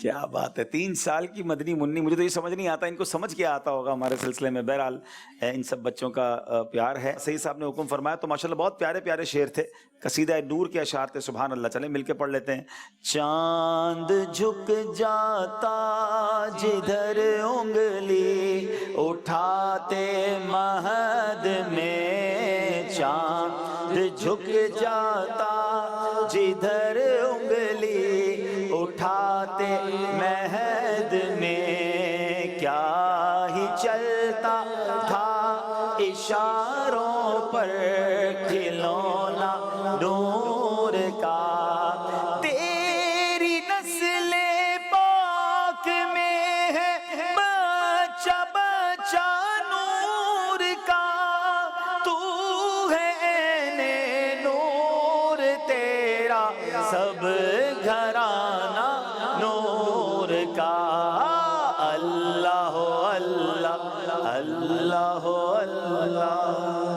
क्या बात है, 3 साल की मदनी मुन्नी, मुझे तो ये समझ नहीं आता इनको समझ क्या आता होगा हमारे सिलसिले में। बहरहाल इन सब बच्चों का प्यार है। सही साहब ने हुक्म फरमाया तो माशाल्लाह बहुत प्यारे प्यारे शेर थे, कसीदा नूर के अशार थे, सुभान अल्लाह। चले मिलके पढ़ लेते हैं। चांद झुक जाता जिधर उंगली उठाते महद में, चांद झुक जाता जिधर उंगली उठाते महद में, क्या ही चलता था इशारों पर खिलौना नूर का। तेरी नस्ले पाक में है बच्चा बच्चा नूर का, तू है ऐने नूर तेरा सब घराना नूर का। अल्लाह अल्लाह अल्लाह अल्लाह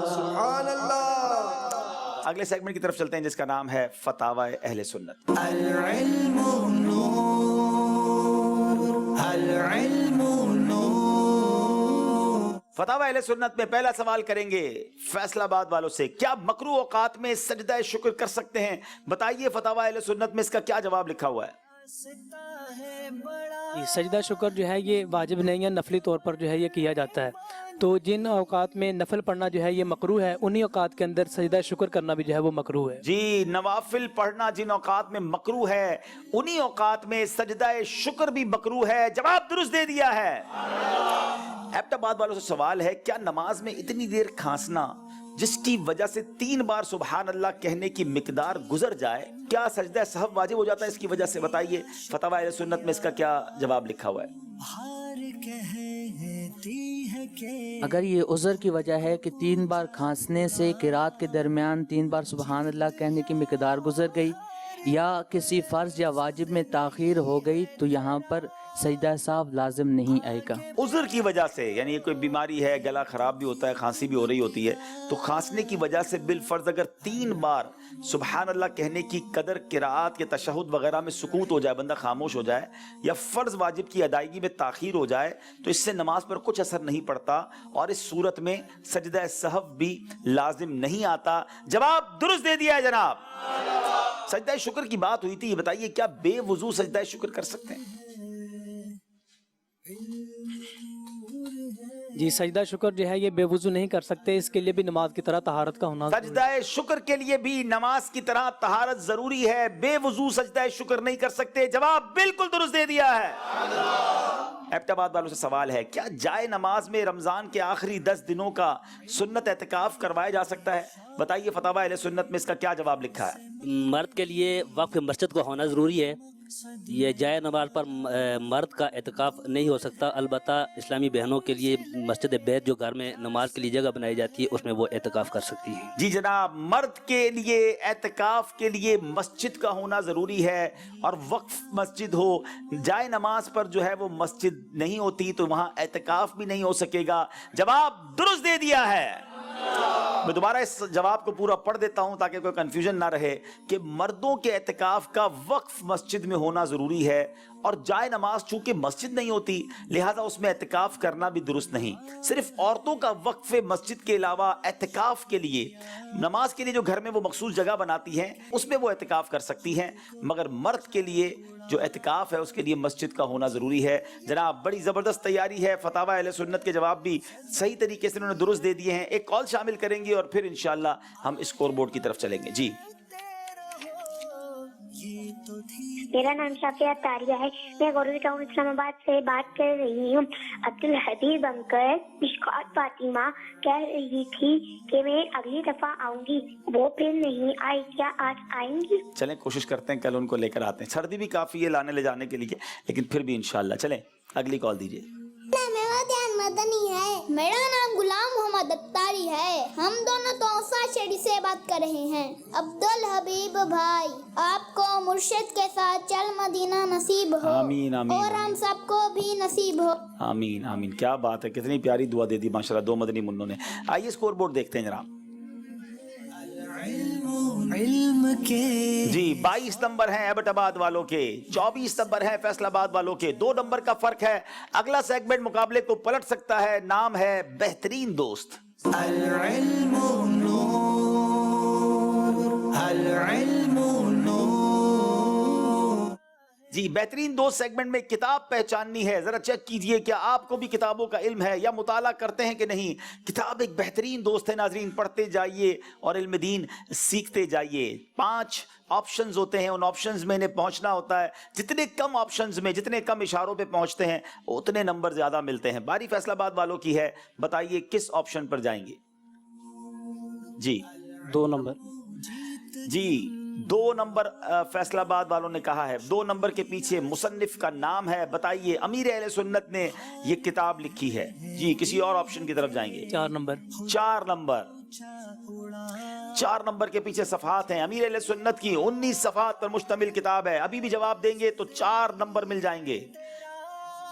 सुभान अल्लाह। अगले सेगमेंट की तरफ चलते हैं जिसका नाम है फतावा अहले सुन्नत। अल-इल्मु नूर, अल-इल्मु नूर। फतावा अहले सुन्नत में पहला सवाल करेंगे फैसलाबाद वालों से, क्या मकरू औकात में सजदा शुक्र कर सकते हैं? बताइए फतावा अहले सुन्नत में इसका क्या जवाब लिखा हुआ है? ये सजदा शुक्र जो है ये वाजिब नहीं है, नफली तौर पर जो है ये किया जाता है। तो जिन औकात में नफल पढ़ना जो है ये मकरू है, उन्हीं औकात के अंदर सजदा शुक्र करना भी जो है वो मकरू है। जी, नवाफिल पढ़ना जिन औकात में मकरू है, उन्हीं औकात में सजदा शुक्र भी मकरू है। जवाब दुरुस्त दे दिया है। एबटाबाद वालों से सवाल है, क्या नमाज में इतनी देर खांसना जिसकी वजह से 3 बार सुबहान अल्लाह कहने की मिकदार गुजर जाए, क्या सजदा सहव वाजिब हो जाता है इसकी वजह से? बताइए फतवा अहले सुन्नत में इसका क्या जवाब लिखा हुआ है? अगर ये उज़र की वजह है कि 3 बार खांसने से किरात के दरमियान 3 बार सुबहान अल्लाह कहने की मिकदार गुजर गई, या किसी फ़र्ज या वाजिब में ताख़ीर हो गई, तो यहाँ पर सजदा साहब लाजिम नहीं आएगा। उज़र की वजह से, यानी ये कोई बीमारी है, गला खराब भी होता है, खांसी भी हो रही होती है, तो खांसने की वजह से बिल फर्ज अगर 3 बार सुबहान अल्लाह कहने की कदर किरात के तशहुद वगैरह में सुकूत हो जाए, बंदा खामोश हो जाए, या फ़र्ज वाजिब की अदायगी में ताख़ीर हो जाए, तो इससे नमाज पर कुछ असर नहीं पड़ता और इस सूरत में सजदा सहव भी लाजिम नहीं आता। जवाब दुरुस्त दे दिया है जनाब। सजदा शुक्र की बात हुई थी, बताइए क्या बेवुजू सजदा शुक्र कर सकते हैं? जी, सजदा शुक्र जो है ये बेवुजू नहीं कर सकते, इसके लिए भी नमाज की तरह तहारत का होना। सजदा शुक्र के लिए भी नमाज की तरह तहारत जरूरी है, बेवुजू सजदा शुक्र नहीं कर सकते। जवाब बिल्कुल दुरुस्त दे दिया है। एबटाबाद वालों से सवाल है, क्या जाए नमाज में रमजान के आखिरी 10 दिनों का सुन्नत एतकाफ करवाया जा सकता है? बताइए फतवा अहले सुन्नत में इसका क्या जवाब लिखा है? मर्द के लिए वक्फ मस्जिद को होना ज़रूरी है। ये जाए नमाज पर मर्द का एतकाफ नहीं हो सकता, अलबत्ता इस्लामी बहनों के लिए मस्जिद बैत जो घर में नमाज के लिए जगह बनाई जाती है उसमें वो एतकाफ कर सकती है। जी जनाब, मर्द के लिए एतकाफ के लिए मस्जिद का होना ज़रूरी है और वक्फ मस्जिद हो। जाए नमाज पर जो है वो मस्जिद नहीं होती तो वहाँ एतकाफ भी नहीं हो सकेगा। जवाब दुरुस्त दे दिया है। मैं दोबारा इस जवाब को पूरा पढ़ देता हूं ताकि कोई कंफ्यूजन ना रहे कि मर्दों के एतकाफ का वक्फ मस्जिद में होना जरूरी है और जाए नमाज चूंकि मस्जिद नहीं होती लिहाजा उसमें एतकाफ करना भी दुरुस्त नहीं। सिर्फ औरतों का वक्फ मस्जिद के अलावा एतकाफ के लिए, नमाज के लिए जो घर में वो मखसूस जगह बनाती हैं उसमें वो एतकाफ कर सकती हैं, मगर मर्द के लिए जो एतकाफ है उसके लिए मस्जिद का होना जरूरी है। जनाब बड़ी जबरदस्त तैयारी है, फतावा अहले सुन्नत के जवाब भी सही तरीके से उन्होंने दुरुस्त दे दिए हैं। एक कॉल शामिल करेंगे और फिर इंशाल्लाह हम स्कोर बोर्ड की तरफ चलेंगे। जी, मेरा नाम शाफिया तारिया है, मैं गोरवी टाउन इस्लामाबाद से बात कर रही हूँ। अब्दुल हदीब अंकल मिशकात फातिमा कह रही थी कि मैं अगली दफा आऊंगी, वो फिर नहीं आई, क्या आज आएंगी? चलें कोशिश करते हैं कल उनको लेकर आते हैं। सर्दी भी काफी है लाने ले जाने के लिए, लेकिन फिर भी इंशाल्लाह। चलें अगली कॉल दीजिए। मेरा ध्यान मदनी है। मेरा नाम गुलाम मोहम्मद अत्तारी है। हम दोनों तोहफा शेरी से बात कर रहे हैं। अब्दुल हबीब भाई, आपको मुर्शिद के साथ चल मदीना नसीब हो। आमीन आमीन और हम सबको भी नसीब हो। आमीन आमीन। क्या बात है, कितनी प्यारी दुआ दे दी माशाल्लाह दो मदनी मुन्नों ने। आइए स्कोर बोर्ड देखते हैं जनाब। इल्म के जी 22 नंबर हैं एबटाबाद वालों के, 24 नंबर हैं फैसलाबाद वालों के, 2 नंबर का फर्क है। अगला सेगमेंट मुकाबले को पलट सकता है। नाम है बेहतरीन दोस्त। अल-इल्मु नूर, अल-इल्मु नूर। जी बेहतरीन दोस्त सेगमेंट में किताब पहचाननी है। जरा चेक कीजिए क्या आपको भी किताबों का इल्म है या मुताला करते हैं कि नहीं। किताब एक बेहतरीन दोस्त है नाजरीन, पढ़ते जाइए और इल्म दीन सीखते जाइए। 5 ऑप्शंस होते हैं, उन ऑप्शंस में इन्हें पहुंचना होता है। जितने कम ऑप्शंस में, जितने कम इशारों पे पहुंचते हैं उतने नंबर ज्यादा मिलते हैं। बारी फैसलाबाद वालों की है, बताइए किस ऑप्शन पर जाएंगे। जी 2 नंबर। जी 2 नंबर फैसलाबाद वालों ने कहा है। 2 नंबर के पीछे मुसन्निफ का नाम है, बताइए अमीर अहले सुन्नत ने ये किताब लिखी है। जी किसी और ऑप्शन की तरफ जाएंगे। 4 नंबर। 4 नंबर। 4 नंबर के पीछे सफ़हात हैं। अमीर अहले सुन्नत की 19 सफ़हात पर मुश्तमिल किताब है। अभी भी जवाब देंगे तो 4 नंबर मिल जाएंगे।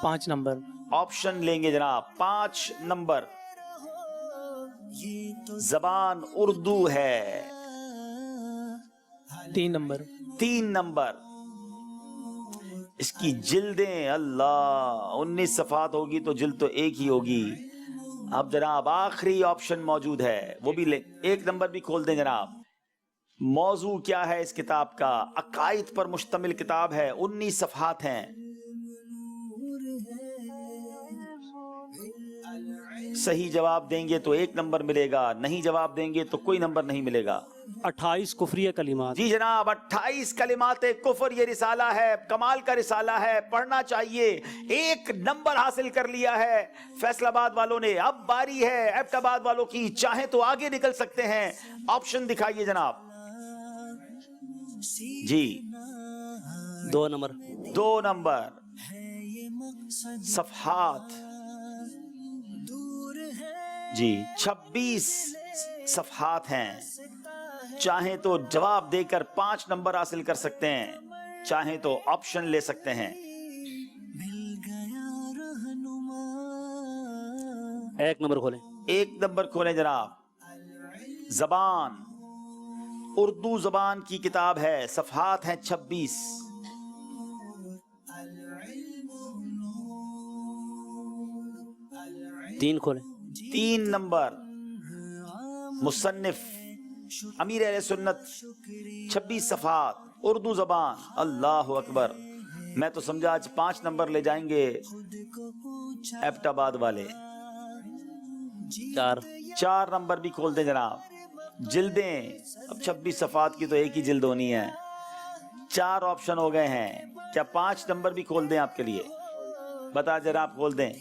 5 नंबर। ऑप्शन लेंगे जनाब। 5 नंबर जबान उर्दू है। 3 नंबर। 3 नंबर इसकी जिल्दें, अल्लाह 19 सफ़ात होगी तो जिल्द तो एक ही होगी। अब जनाब आखिरी ऑप्शन मौजूद है, वो भी ले 1 नंबर भी खोल दें जनाब। मौजू क्या है इस किताब का? अकायद पर मुश्तमिल किताब है, 19 सफ़हात हैं। सही जवाब देंगे तो 1 नंबर मिलेगा, नहीं जवाब देंगे तो कोई नंबर नहीं मिलेगा। 28 कुफरिया कलिमात। जी जनाब 28 कलिमाते कुफर ये रिसाला है, कमाल का रिसाला है, पढ़ना चाहिए। 1 नंबर हासिल कर लिया है फैसलाबाद वालों ने। अब बारी है एबटाबाद वालों की, चाहे तो आगे निकल सकते हैं। ऑप्शन दिखाइए जनाब। जी 2 नंबर। 2 नंबर सफ़हात। जी 26 सफ़हात हैं। चाहे तो जवाब देकर 5 नंबर हासिल कर सकते हैं, चाहे तो ऑप्शन ले सकते हैं। 1 नंबर खोलें। 1 नंबर खोलें जनाब। जबान उर्दू जबान की किताब है, सफ़हात हैं 26। 3 खोलें। 3 नंबर मुसन्निफ अमीर अहले सुन्नत, 26 सफ़हात, उर्दू जबान। अल्लाह अकबर। मैं तो समझा आज 5 नंबर ले जाएंगे एबटाबाद वाले। 4 नंबर भी खोल दें जनाब। जिल्दें, अब 26 सफ़हात की तो एक ही जिल्द होनी है। 4 ऑप्शन हो गए हैं, क्या 5 नंबर भी खोल दें आपके लिए? बता जनाब, खोल दें।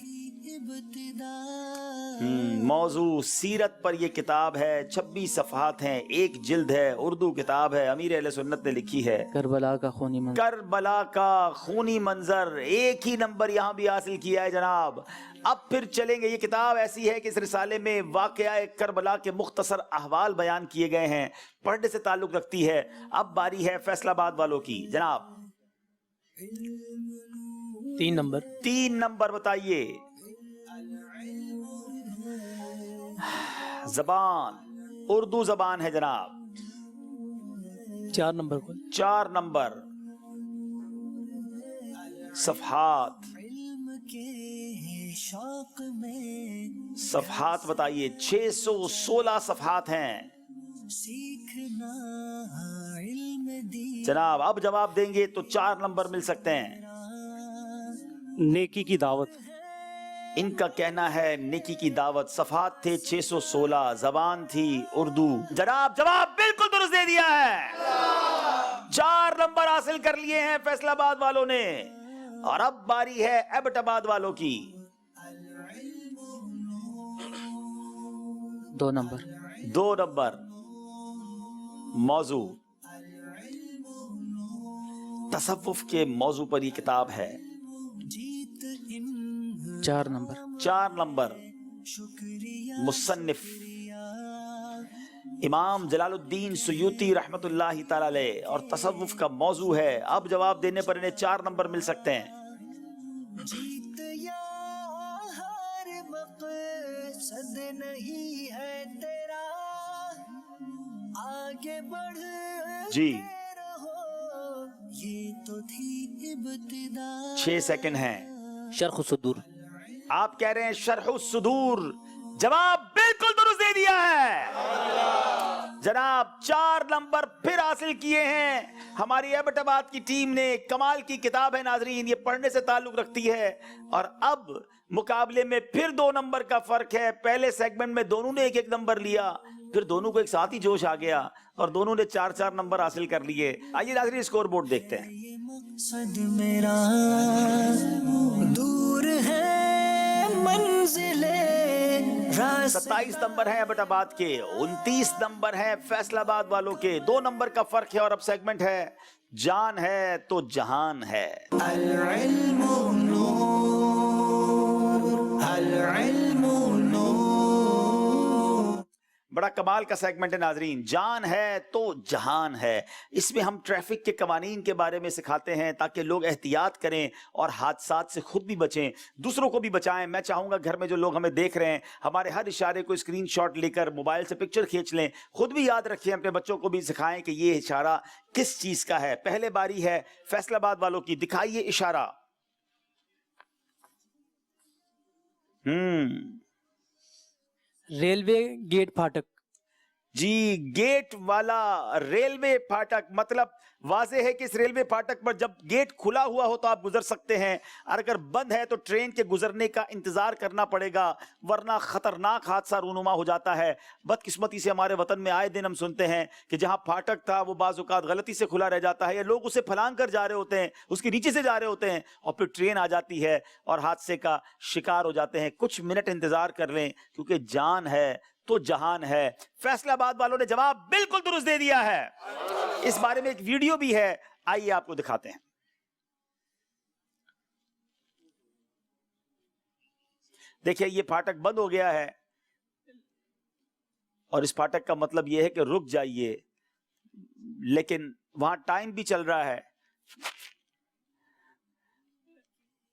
मौजू सीरत पर यह किताब है, 26 सफ़हात हैं, 1 जिल्द है, उर्दू किताब है, अमीर अहले सुन्नत ने लिखी है। करबला का खूनी मंजर। करबला का खूनी मंजर, 1 ही नंबर यहाँ भी हासिल किया है जनाब। अब फिर चलेंगे, ये किताब ऐसी है कि इस रिसाले में वाक़या करबला के मुख्तसर अहवाल बयान किए गए हैं, पढ़ने से ताल्लुक़ रखती है। अब बारी है फैसलाबाद वालों की जनाब। 3 नंबर। 3 नंबर बताइए। जबान उर्दू जबान है जनाब। 4 नंबर खोल। 4 नंबर सफ़हात। सफ़हात बताइए। 616 सफ़हात हैं जनाब। अब जवाब देंगे तो 4 नंबर मिल सकते हैं। नेकी की दावत। इनका कहना है नेकी की दावत। सफ़हात थे 616, जबान थी उर्दू। जनाब जवाब बिल्कुल दुरुस्त दे दिया है। 4 नंबर हासिल कर लिए हैं फैसलाबाद वालों ने। और अब बारी है एबटाबाद वालों की। 2 नंबर। 2 नंबर मौजू तसव्वुफ के मौजू पर ये किताब है। 4 नंबर। 4 नंबर मुसन्निफ इमाम जलालुद्दीन सुयूती रहमतुल्लाहि ताला अलैह और तसव्वुफ का मौजू है। अब जवाब देने पर इन्हें 4 नंबर मिल सकते हैं। जीत या हार मकसद नहीं है तेरा, आगे बढ़ जी रहो, ये तो थी इब्तिदा। 6 सेकंड हैं। शरह सुदूर। आप कह रहे हैं शरह सुदूर, जवाब बिल्कुल दुरुस्त दे दिया है जनाब। 4 नंबर फिर हासिल किए हैं हमारी एबटाबाद की टीम ने। कमाल की किताब है नाजरीन, ये पढ़ने से ताल्लुक रखती है। और अब मुकाबले में फिर 2 नंबर का फर्क है। पहले सेगमेंट में दोनों ने 1-1 नंबर लिया, फिर दोनों को एक साथ ही जोश आ गया और दोनों ने 4-4 नंबर हासिल कर लिए। आइए नाजरीन स्कोर बोर्ड देखते हैं। मकसद मेरा दूर है मंजिले 27 नंबर है एबटाबाद के, 29 नंबर है फैसलाबाद वालों के। 2 नंबर का फर्क है और अब सेगमेंट है जान है तो जहान है। अल-इल्मु नूर, अल-इल्मु नूर। बड़ा कमाल का सेगमेंट है नाजरीन, जान है तो जहान है। इसमें हम ट्रैफिक के कवानीन के बारे में सिखाते हैं ताकि लोग एहतियात करें और हादसात से खुद भी बचें, दूसरों को भी बचाएं। मैं चाहूंगा घर में जो लोग हमें देख रहे हैं, हमारे हर इशारे को स्क्रीनशॉट लेकर मोबाइल से पिक्चर खींच लें, खुद भी याद रखें, अपने बच्चों को भी सिखाएं कि ये इशारा किस चीज का है। पहले बारी है फैसलाबाद वालों की, दिखाइए इशारा। रेलवे गेट फाटक। जी, गेट वाला रेलवे फाटक, मतलब वाज़ेह है कि इस रेलवे फाटक पर जब गेट खुला हुआ हो तो आप गुजर सकते हैं, और अगर बंद है तो ट्रेन के गुजरने का इंतजार करना पड़ेगा, वरना खतरनाक हादसा रूनुमा हो जाता है। बदकिस्मती से हमारे वतन में आए दिन हम सुनते हैं कि जहां फाटक था वो बाज़ औक़ात गलती से खुला रह जाता है, या लोग उसे फलांग कर जा रहे होते हैं, उसके नीचे से जा रहे होते हैं और फिर ट्रेन आ जाती है और हादसे का शिकार हो जाते हैं। कुछ मिनट इंतजार कर लें, क्योंकि जान है तो जहान है। फैसलाबाद वालों ने जवाब बिल्कुल दुरुस्त दे दिया है। इस बारे में एक वीडियो भी है, आइए आपको दिखाते हैं। देखिए, ये फाटक बंद हो गया है और इस फाटक का मतलब यह है कि रुक जाइए, लेकिन वहां टाइम भी चल रहा है।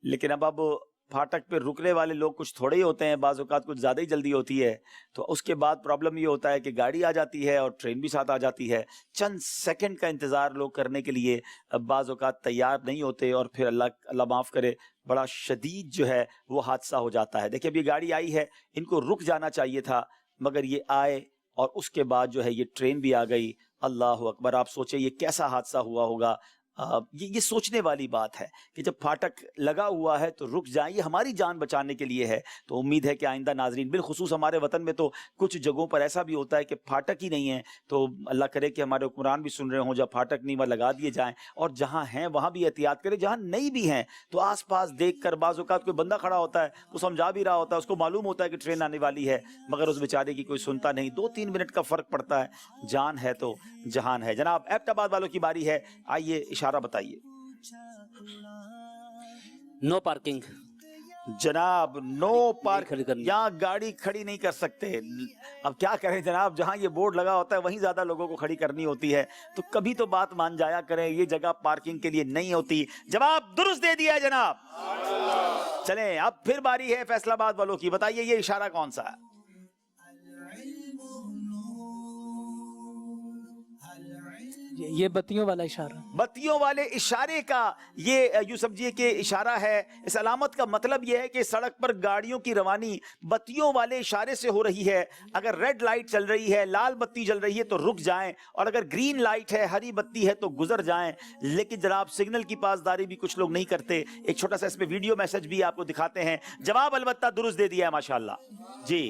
लेकिन अब फाटक पे रुकने वाले लोग कुछ थोड़े ही होते हैं, बाज़ औक़ात कुछ ज़्यादा ही जल्दी होती है, तो उसके बाद प्रॉब्लम ये होता है कि गाड़ी आ जाती है और ट्रेन भी साथ आ जाती है। चंद सेकंड का इंतज़ार लोग करने के लिए बाज़ औक़ात तैयार नहीं होते और फिर अल्लाह माफ़ करे बड़ा शदीद जो है वो हादसा हो जाता है। देखिए, अभी गाड़ी आई है, इनको रुक जाना चाहिए था, मगर ये आए और उसके बाद जो है ये ट्रेन भी आ गई। अल्लाह अकबर। आप सोचें ये कैसा हादसा हुआ होगा। ये सोचने वाली बात है कि जब फाटक लगा हुआ है तो रुक जाएं, ये हमारी जान बचाने के लिए है। तो उम्मीद है कि आइंदा नाजरीन, बिलखुसूस हमारे वतन में तो कुछ जगहों पर ऐसा भी होता है कि फाटक ही नहीं है, तो अल्लाह करे कि हमारे हुक्मरान भी सुन रहे हों, जब फाटक नहीं वह लगा दिए जाएं, और जहाँ हैं वहाँ भी एहतियात करें। जहाँ नहीं भी हैं तो आस पास देख कर, बाज़ औक़ात कोई बंदा खड़ा होता है, वो समझा भी रहा होता है, उसको मालूम होता है कि ट्रेन आने वाली है, मगर उस बेचारे की कोई सुनता नहीं। 2-3 मिनट का फ़र्क पड़ता है। जान है तो जहान है। जनाब एबटाबाद वालों की बारी है, आइए इशारा बताइए। No parking. जनाब नो पार्किंग, यहाँ गाड़ी खड़ी नहीं कर सकते। अब क्या करें जनाब, जहाँ ये बोर्ड लगा होता है वहीं ज्यादा लोगों को खड़ी करनी होती है, तो कभी तो बात मान जाया करें, ये जगह पार्किंग के लिए नहीं होती। जवाब दुरुस्त दे दिया है जनाब। चलें, अब फिर बारी है फैसलाबाद वालों की, बताइए ये इशारा कौन सा है। ये बत्तियों वाला इशारा। बत्तियों वाले इशारे का ये यूं समझिए कि इशारा है। इस अलामत का मतलब यह है कि सड़क पर गाड़ियों की रवानी बत्तियों वाले इशारे से हो रही है। अगर रेड लाइट चल रही है, लाल बत्ती जल रही है तो रुक जाएं, और अगर ग्रीन लाइट है, हरी बत्ती है तो गुजर जाएं। लेकिन जनाब सिग्नल की पासदारी भी कुछ लोग नहीं करते। एक छोटा सा इसमें वीडियो मैसेज भी आपको दिखाते हैं। जवाब अलबत्ता दुरुस्त दे दिया है माशाअल्लाह जी।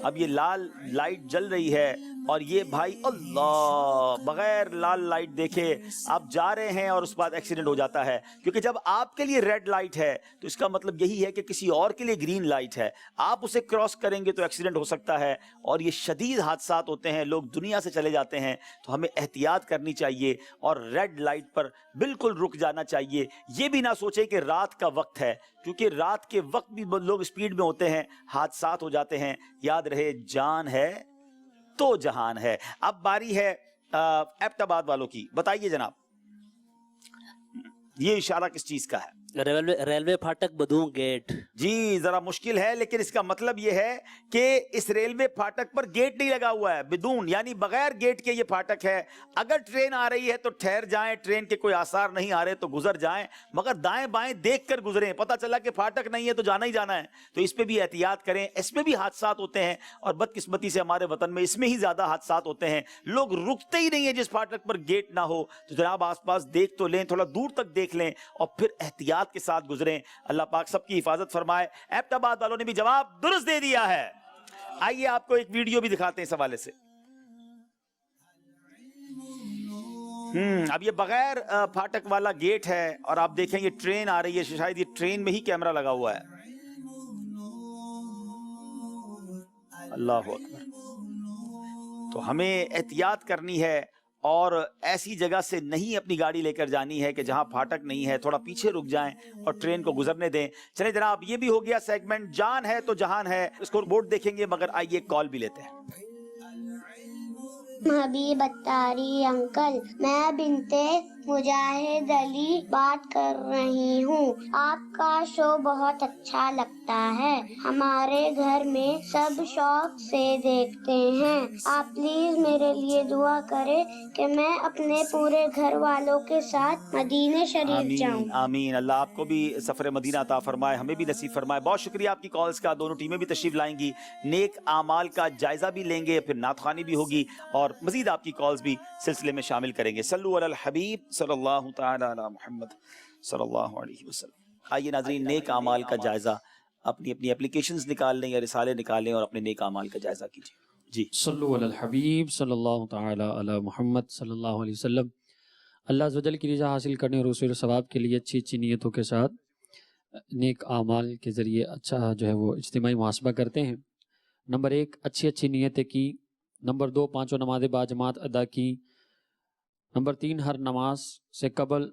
अब ये लाल लाइट जल रही है اور یہ بھائی اللہ بغیر لال لائٹ دیکھے آپ جا رہے ہیں اور اس بعد ایکسیڈنٹ ہو جاتا ہے، کیونکہ جب آپ کے لیے ریڈ لائٹ ہے تو اس کا مطلب یہی ہے کہ کسی اور کے لیے گرین لائٹ ہے، آپ اسے کراس کریں گے تو ایکسیڈنٹ ہو سکتا ہے، اور یہ شدید حادثات ہوتے ہیں، لوگ دنیا سے چلے جاتے ہیں۔ تو ہمیں احتیاط کرنی چاہیے اور ریڈ لائٹ پر بالکل رک جانا چاہیے۔ یہ بھی نہ سوچیں کہ رات کا وقت ہے، کیونکہ رات کے وقت بھی لوگ اسپیڈ میں ہوتے ہیں، حادثات ہو جاتے ہیں۔ یاد رہے جان ہے تو جہان ہے۔ اب باری ہے ایبٹ آباد والوں کی، بتائیے جناب یہ اشارہ کس چیز کا ہے؟ ریلوے پھاٹک بدوں گیٹ۔ جی ذرا مشکل ہے، لیکن اس کا مطلب یہ ہے کہ اس ریلوے پھاٹک پر گیٹ نہیں لگا ہوا ہے، بدون یعنی بغیر گیٹ کے یہ پھاٹک ہے۔ اگر ٹرین آ رہی ہے تو ٹھہر جائیں، ٹرین کے کوئی آثار نہیں آ رہے تو گزر جائیں، مگر دائیں بائیں دیکھ کر گزریں۔ پتہ چلا کہ پھاٹک نہیں ہے تو جانا ہی جانا ہے، تو اس پہ بھی احتیاط کریں۔ اس میں بھی حادثات ہوتے ہیں، اور بدقسمتی سے ہمارے وطن میں اس میں ہی زیادہ حادثات ہوتے ہیں، لوگ رکتے ہی نہیں ہیں جس پھاٹک پر گیٹ نہ ہو۔ تو جناب آس پاس دیکھ تو لیں، تھوڑا دور تک دیکھ لیں اور پھر احتیاط کے ساتھ گزریں۔ اللہ پاک سب کی حفاظت فرمائے۔ ایبٹ آباد والوں نے بھی جواب درست دے دیا ہے۔ آئیے آپ کو ایک ویڈیو بھی دکھاتے ہیں اس حوالے سے۔ اب یہ بغیر پھاٹک والا گیٹ ہے، اور آپ دیکھیں یہ ٹرین آ رہی ہے، شاید یہ ٹرین میں ہی کیمرہ لگا ہوا ہے۔ اللہ اکبر۔ تو ہمیں احتیاط کرنی ہے، اور ایسی جگہ سے نہیں اپنی گاڑی لے کر جانی ہے کہ جہاں پھاٹک نہیں ہے، تھوڑا پیچھے رک جائیں اور ٹرین کو گزرنے دیں۔ چلیں جناب یہ بھی ہو گیا سیگمنٹ جان ہے تو جہان ہے، اسکور بورڈ دیکھیں گے، مگر آئیے کال بھی لیتے ہیں۔ حبیب اتاری انکل، میں بنتے مجاہد علی بات کر رہی ہوں۔ آپ کا شو بہت اچھا لگتا ہے، ہمارے گھر میں سب شوق سے دیکھتے ہیں۔ آپ پلیز میرے لیے دعا کریں کہ میں اپنے پورے گھر والوں کے ساتھ مدینہ شریف جاؤں۔ آمین۔ اللہ آپ کو بھی سفر مدینہ عطا فرمائے، ہمیں بھی نصیب فرمائے۔ بہت شکریہ آپ کی کالز کا، دونوں ٹیمیں بھی تشریف لائیں گی، نیک اعمال کا جائزہ بھی لیں گے، پھر نعت خوانی بھی ہوگی، اور مزید آپ کی کالز بھی سلسلے میں شامل کریں گے۔ صلو علی الحبیب صلی اللہ تعالی علی محمد صلی اللہ علیہ وسلم۔ آئیے ناظرین نیک اعمال کا جائزہ اپنی اپنی اپلیکیشنز نکال لیں یا رسالے نکال لیں اور اپنے نیک اعمال کا جائزہ کیجیے۔ جی صلو علی الحبیب صلی اللہ تعالی علی محمد صلی اللہ علیہ وسلم۔ اللہ عز و جل کی رضا حاصل کرنے اور حصول ثواب کے لیے اچھی اچھی نیتوں کے ساتھ نیک اعمال کے ذریعے اچھا جو ہے وہ اجتماعی محاسبہ کرتے ہیں۔ نمبر 1 اچھی اچھی نیتیں کی، نمبر 2 5 نمازیں باجماعت ادا کی، نمبر 3 ہر نماز سے قبل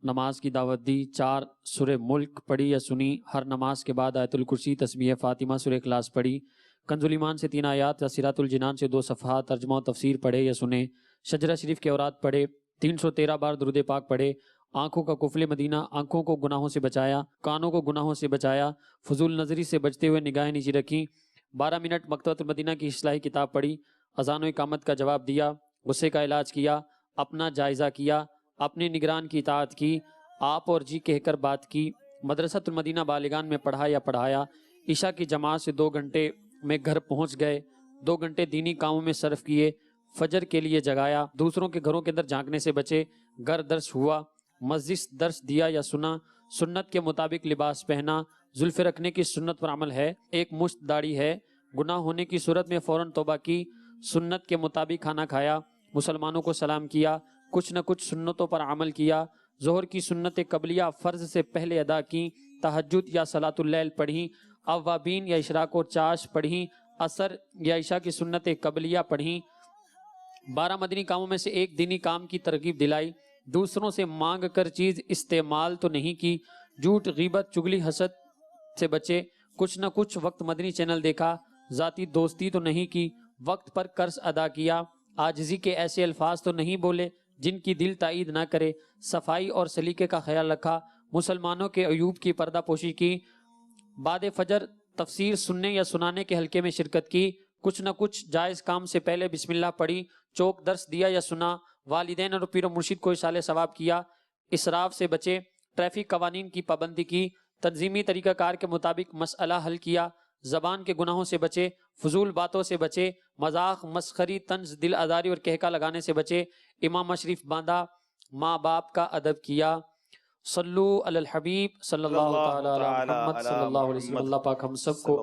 نماز کی دعوت دی، 4 سورہ ملک پڑھی یا سنی، ہر نماز کے بعد آیت الکرسی، تسبیح فاطمہ، سورہ اخلاص پڑھی، کنز الایمان سے 3 آیات یا صراط الجنان سے 2 صفحات ترجمہ و تفسیر پڑھے یا سنے، شجرہ شریف کے اوراد پڑھے، 313 بار درود پاک پڑھے، آنکھوں کا قفل مدینہ، آنکھوں کو گناہوں سے بچایا، کانوں کو گناہوں سے بچایا، فضول نظری سے بچتے ہوئے نگاہیں نیچی رکھیں، 12 منٹ مکتبۃ المدینہ کی اصلاحی کتاب پڑھی، اذان و اقامت کا جواب دیا، غصے کا علاج کیا، اپنا جائزہ کیا، اپنے نگران کی اطاعت کی، آپ اور جی کہہ کر بات کی، مدرسۃ المدینہ بالغان میں پڑھا یا پڑھایا، عشاء کی جماعت سے 2 گھنٹے میں گھر پہنچ گئے، 2 گھنٹے دینی کاموں میں صرف کیے، فجر کے لیے جگایا، دوسروں کے گھروں کے اندر جھانکنے سے بچے، گھر درس ہوا، مسجد درس دیا یا سنا، سنت کے مطابق لباس پہنا، زلف رکھنے کی سنت پر عمل ہے، 1 مشت داڑھی ہے، گناہ ہونے کی صورت میں فوراً توبہ کی، سنت کے مطابق کھانا کھایا، مسلمانوں کو سلام کیا، کچھ نہ کچھ سنتوں پر عمل کیا، ظہر کی سنت قبلیہ فرض سے پہلے ادا کی، تہجد یا صلاۃ اللیل پڑھی، اوابین یا اشراق و چاش پڑھی، عصر یا عشاء کی سنت قبلیہ پڑھی، 12 مدنی کاموں میں سے 1 دینی کام کی ترغیب دلائی، دوسروں سے مانگ کر چیز استعمال تو نہیں کی، جھوٹ غیبت چگلی حسد سے بچے، کچھ نہ کچھ وقت مدنی چینل دیکھا، ذاتی دوستی تو نہیں کی، وقت پر قرض ادا کیا، عاجزی کے ایسے الفاظ تو نہیں بولے جن کی دل تائید نہ کرے، صفائی اور سلیقے کا خیال رکھا، مسلمانوں کے عیوب کی پردہ پوشی کی، بعد فجر تفسیر سننے یا سنانے کے حلقے میں شرکت کی، کچھ نہ کچھ جائز کام سے پہلے بسم اللہ پڑھی، چوک درس دیا یا سنا، والدین اور پیر و مرشد کو اصالہ ثواب کیا، اسراف سے بچے، ٹریفک قوانین کی پابندی کی، تنظیمی طریقہ کار کے مطابق مسئلہ حل کیا، زبان کے گناہوں سے بچے، فضول باتوں سے بچے، مذاق مسخری طنز دل آزاری اور کہکا لگانے سے بچے، امام شریف باندھا، ماں باپ کا ادب کیا۔ صلو علی الحبیب صلی اللہ تعالی علی محمد صلی اللہ علیہ وسلم۔ اللہ پاک ہم سب کو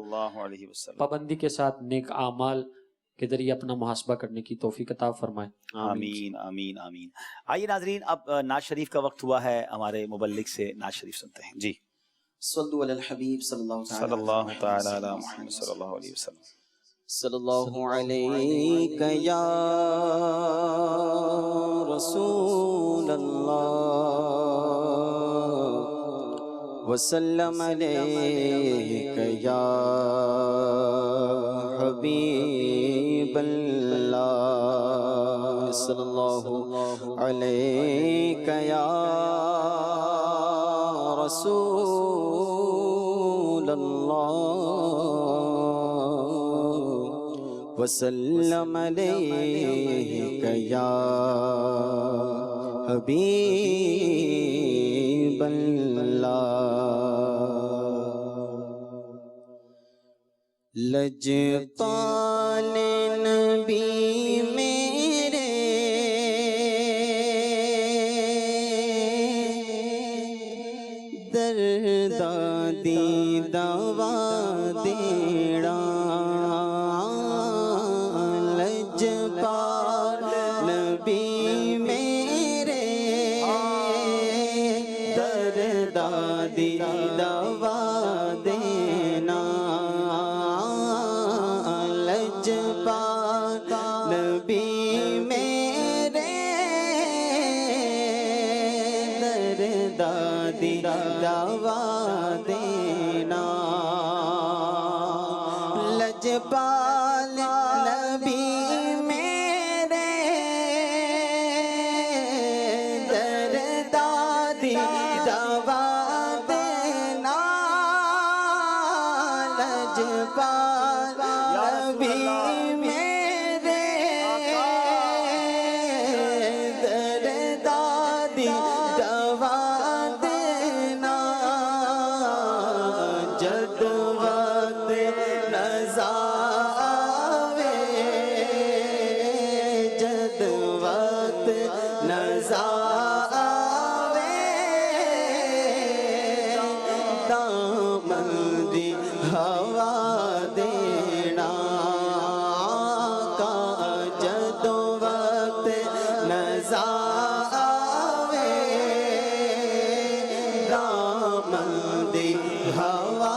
پابندی کے ساتھ نیک اعمال کے ذریعے اپنا محاسبہ کرنے کی توفیق عطا فرمائے. آمین آمین آمین. آئیے ناظرین اب نعت شریف کا وقت ہوا ہے. ہمارے مبلغ سے نعت شریف سنتے ہیں. جی صلو علی الحبیب صلی اللہ تعالی علی محمد صلی اللہ علیہ وسلم. صلی اللہ علیک یا رسول اللہ وسلم علیک یا حبیب اللہ. صلی اللہ علیک یا رسول اللہ وسلم علیک یا حبیب اللہ. لجپال نبی میرے دردا دی دوا دیڑا. لجپال نبی میرے دردا دی دوا دینا. نبی میرے دردا دی دوا دینا. لجپال نبی میرے دردا دی دوا دینا. لجپال نبی میرے دردا دی دوا دینا. جد وقت نزا آوے جد وقت نزا آوے دامن دی ہوا دینا. کا جد وقت نزا آوے دامن دی ہوا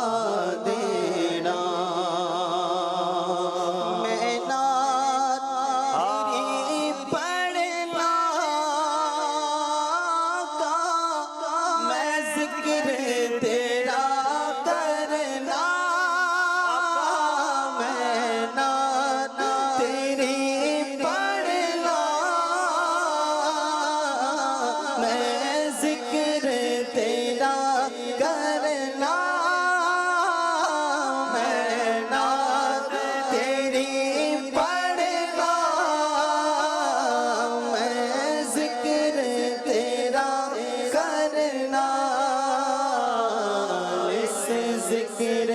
دینا. میں نعت تیری پڑھنا کا میں ذکر تیرا کرنا. میں نعت تیری پڑھنا میں ذکر تیرا کرنا. میں نعت تیری پڑھنا میں ذکر تیرا کرنا. اس ذکر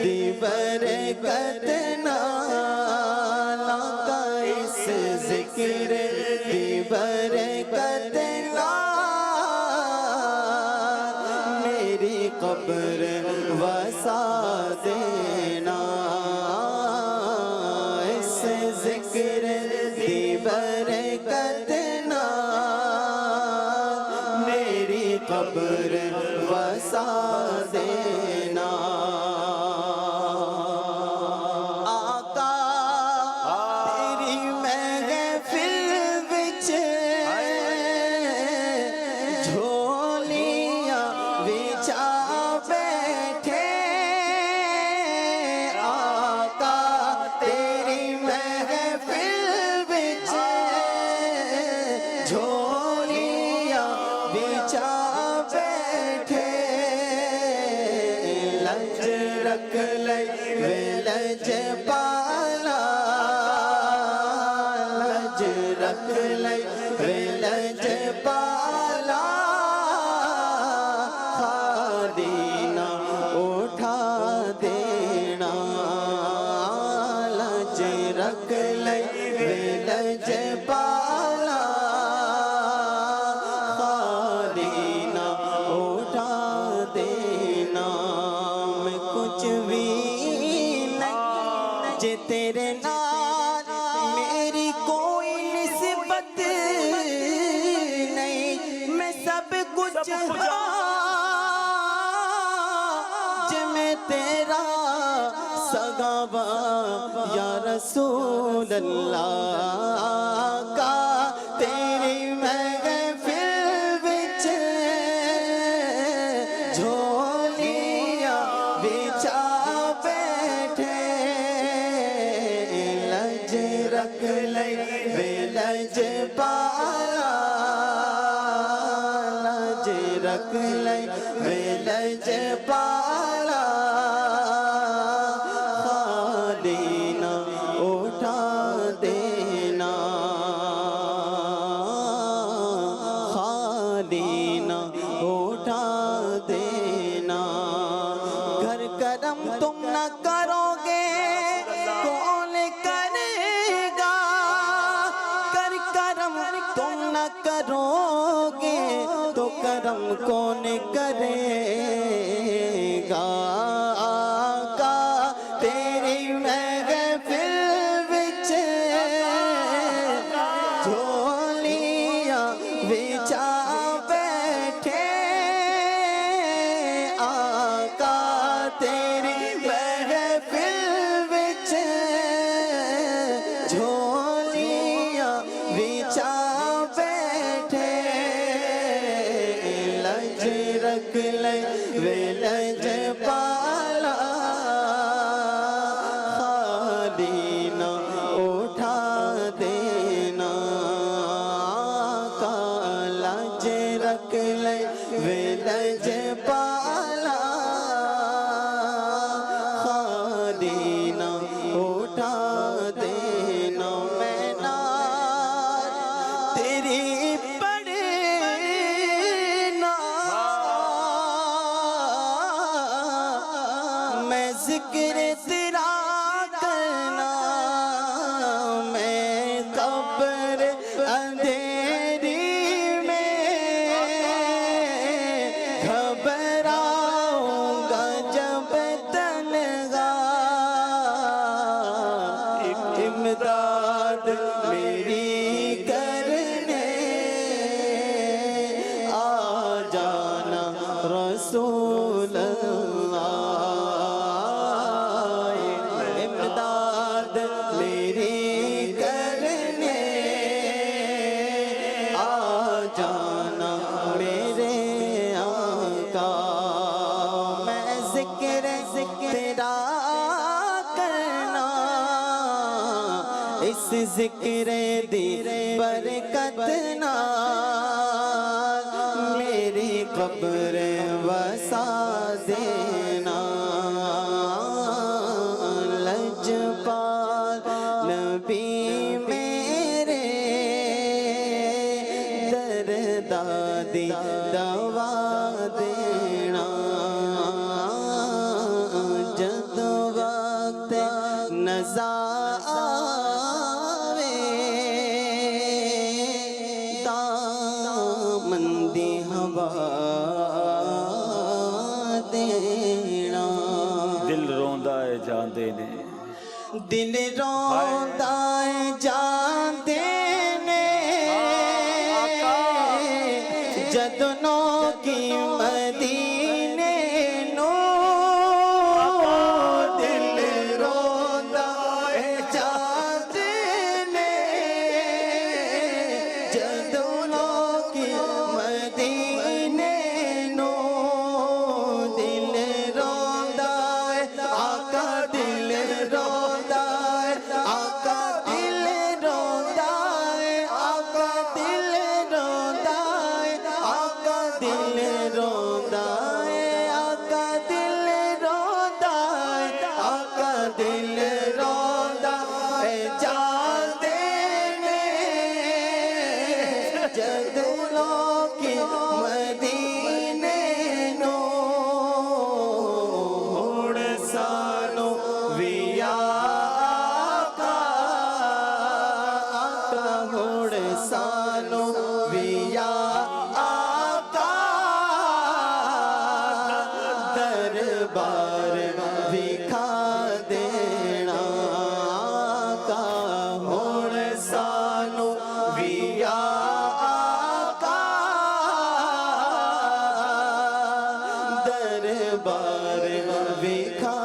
دی برکت نال کا اس ذکر دی برکت میری قبر وسا دینا. اس ذکر دی برکت میری قبر وسا دینا. آقا تیری محفل وچ جھولیاں وچا بیٹھے. آقا تیری محفل وچ جھولیاں وچا بیٹھے. لج رکھ لئی وے لج پالا لج رکھ لئی وے لج پالا. خالی نہ اٹھا دینا. لج رکھ لئی وے لج پالا. خالی نہ اٹھا دینا. میں کچھ بھی نہیں میں تیرا سگاوا یا رسول اللہ کا تیری محفل وچ جھولیاں بچا بیٹھے لج رکھ لئی بے لج پالا لج رکھ لئی بے لج پالا خالینا اٹھا دینا خالینا اٹھا دینا گھر کرم تم نہ کرو گے کون کرے گا کر کرم تم نہ کرو گے تو کرم کون کرے گا آقا تیری محفل وچ جھولیاں بچا بیٹھے آقا تیری محفل وچ جھولیاں بچا بیٹھے لج رکھ لے وے لج پالا خالینا اٹھا دینا آقا لج رکھ لے وے لج پالا خالینا اٹھا دینا میں نار تیری پڑھنا میں ذکر تیرا کرنا میں قبر اندھیری میں گھبراؤں گا جب تنہا امداد میری کرنے آ جانا رسول اللہ امداد میری کرنے آ جانا میرے آقا میں ذکر تیرا کرنا اس ذکر دی برکت نال میری قبر وسا دینا لجپال نبی میرے دردادی دوا دینا جد وقت نزا آوے دامن دی ہوا دینا دل روندا ہے جاندے نے دل روندا ہے جاندے نے جدنوں کی مدینے نو دل روندا ہے جاندے نے جدنوں کی مدینے نو دل روندا ہے آقا دل روندا ہے آقا دل روندا ہے آقا دل روندا ہے آقا دل روندا ہے آقا دل روندا ہے آقا دل روندا ہے جاندے نے جدوں کی مدینے نو ہن سانو وی آقا آقا ہن سانو وی آقا دربار دکھا دینا آقا ہن سانو وی آقا دربار وکھا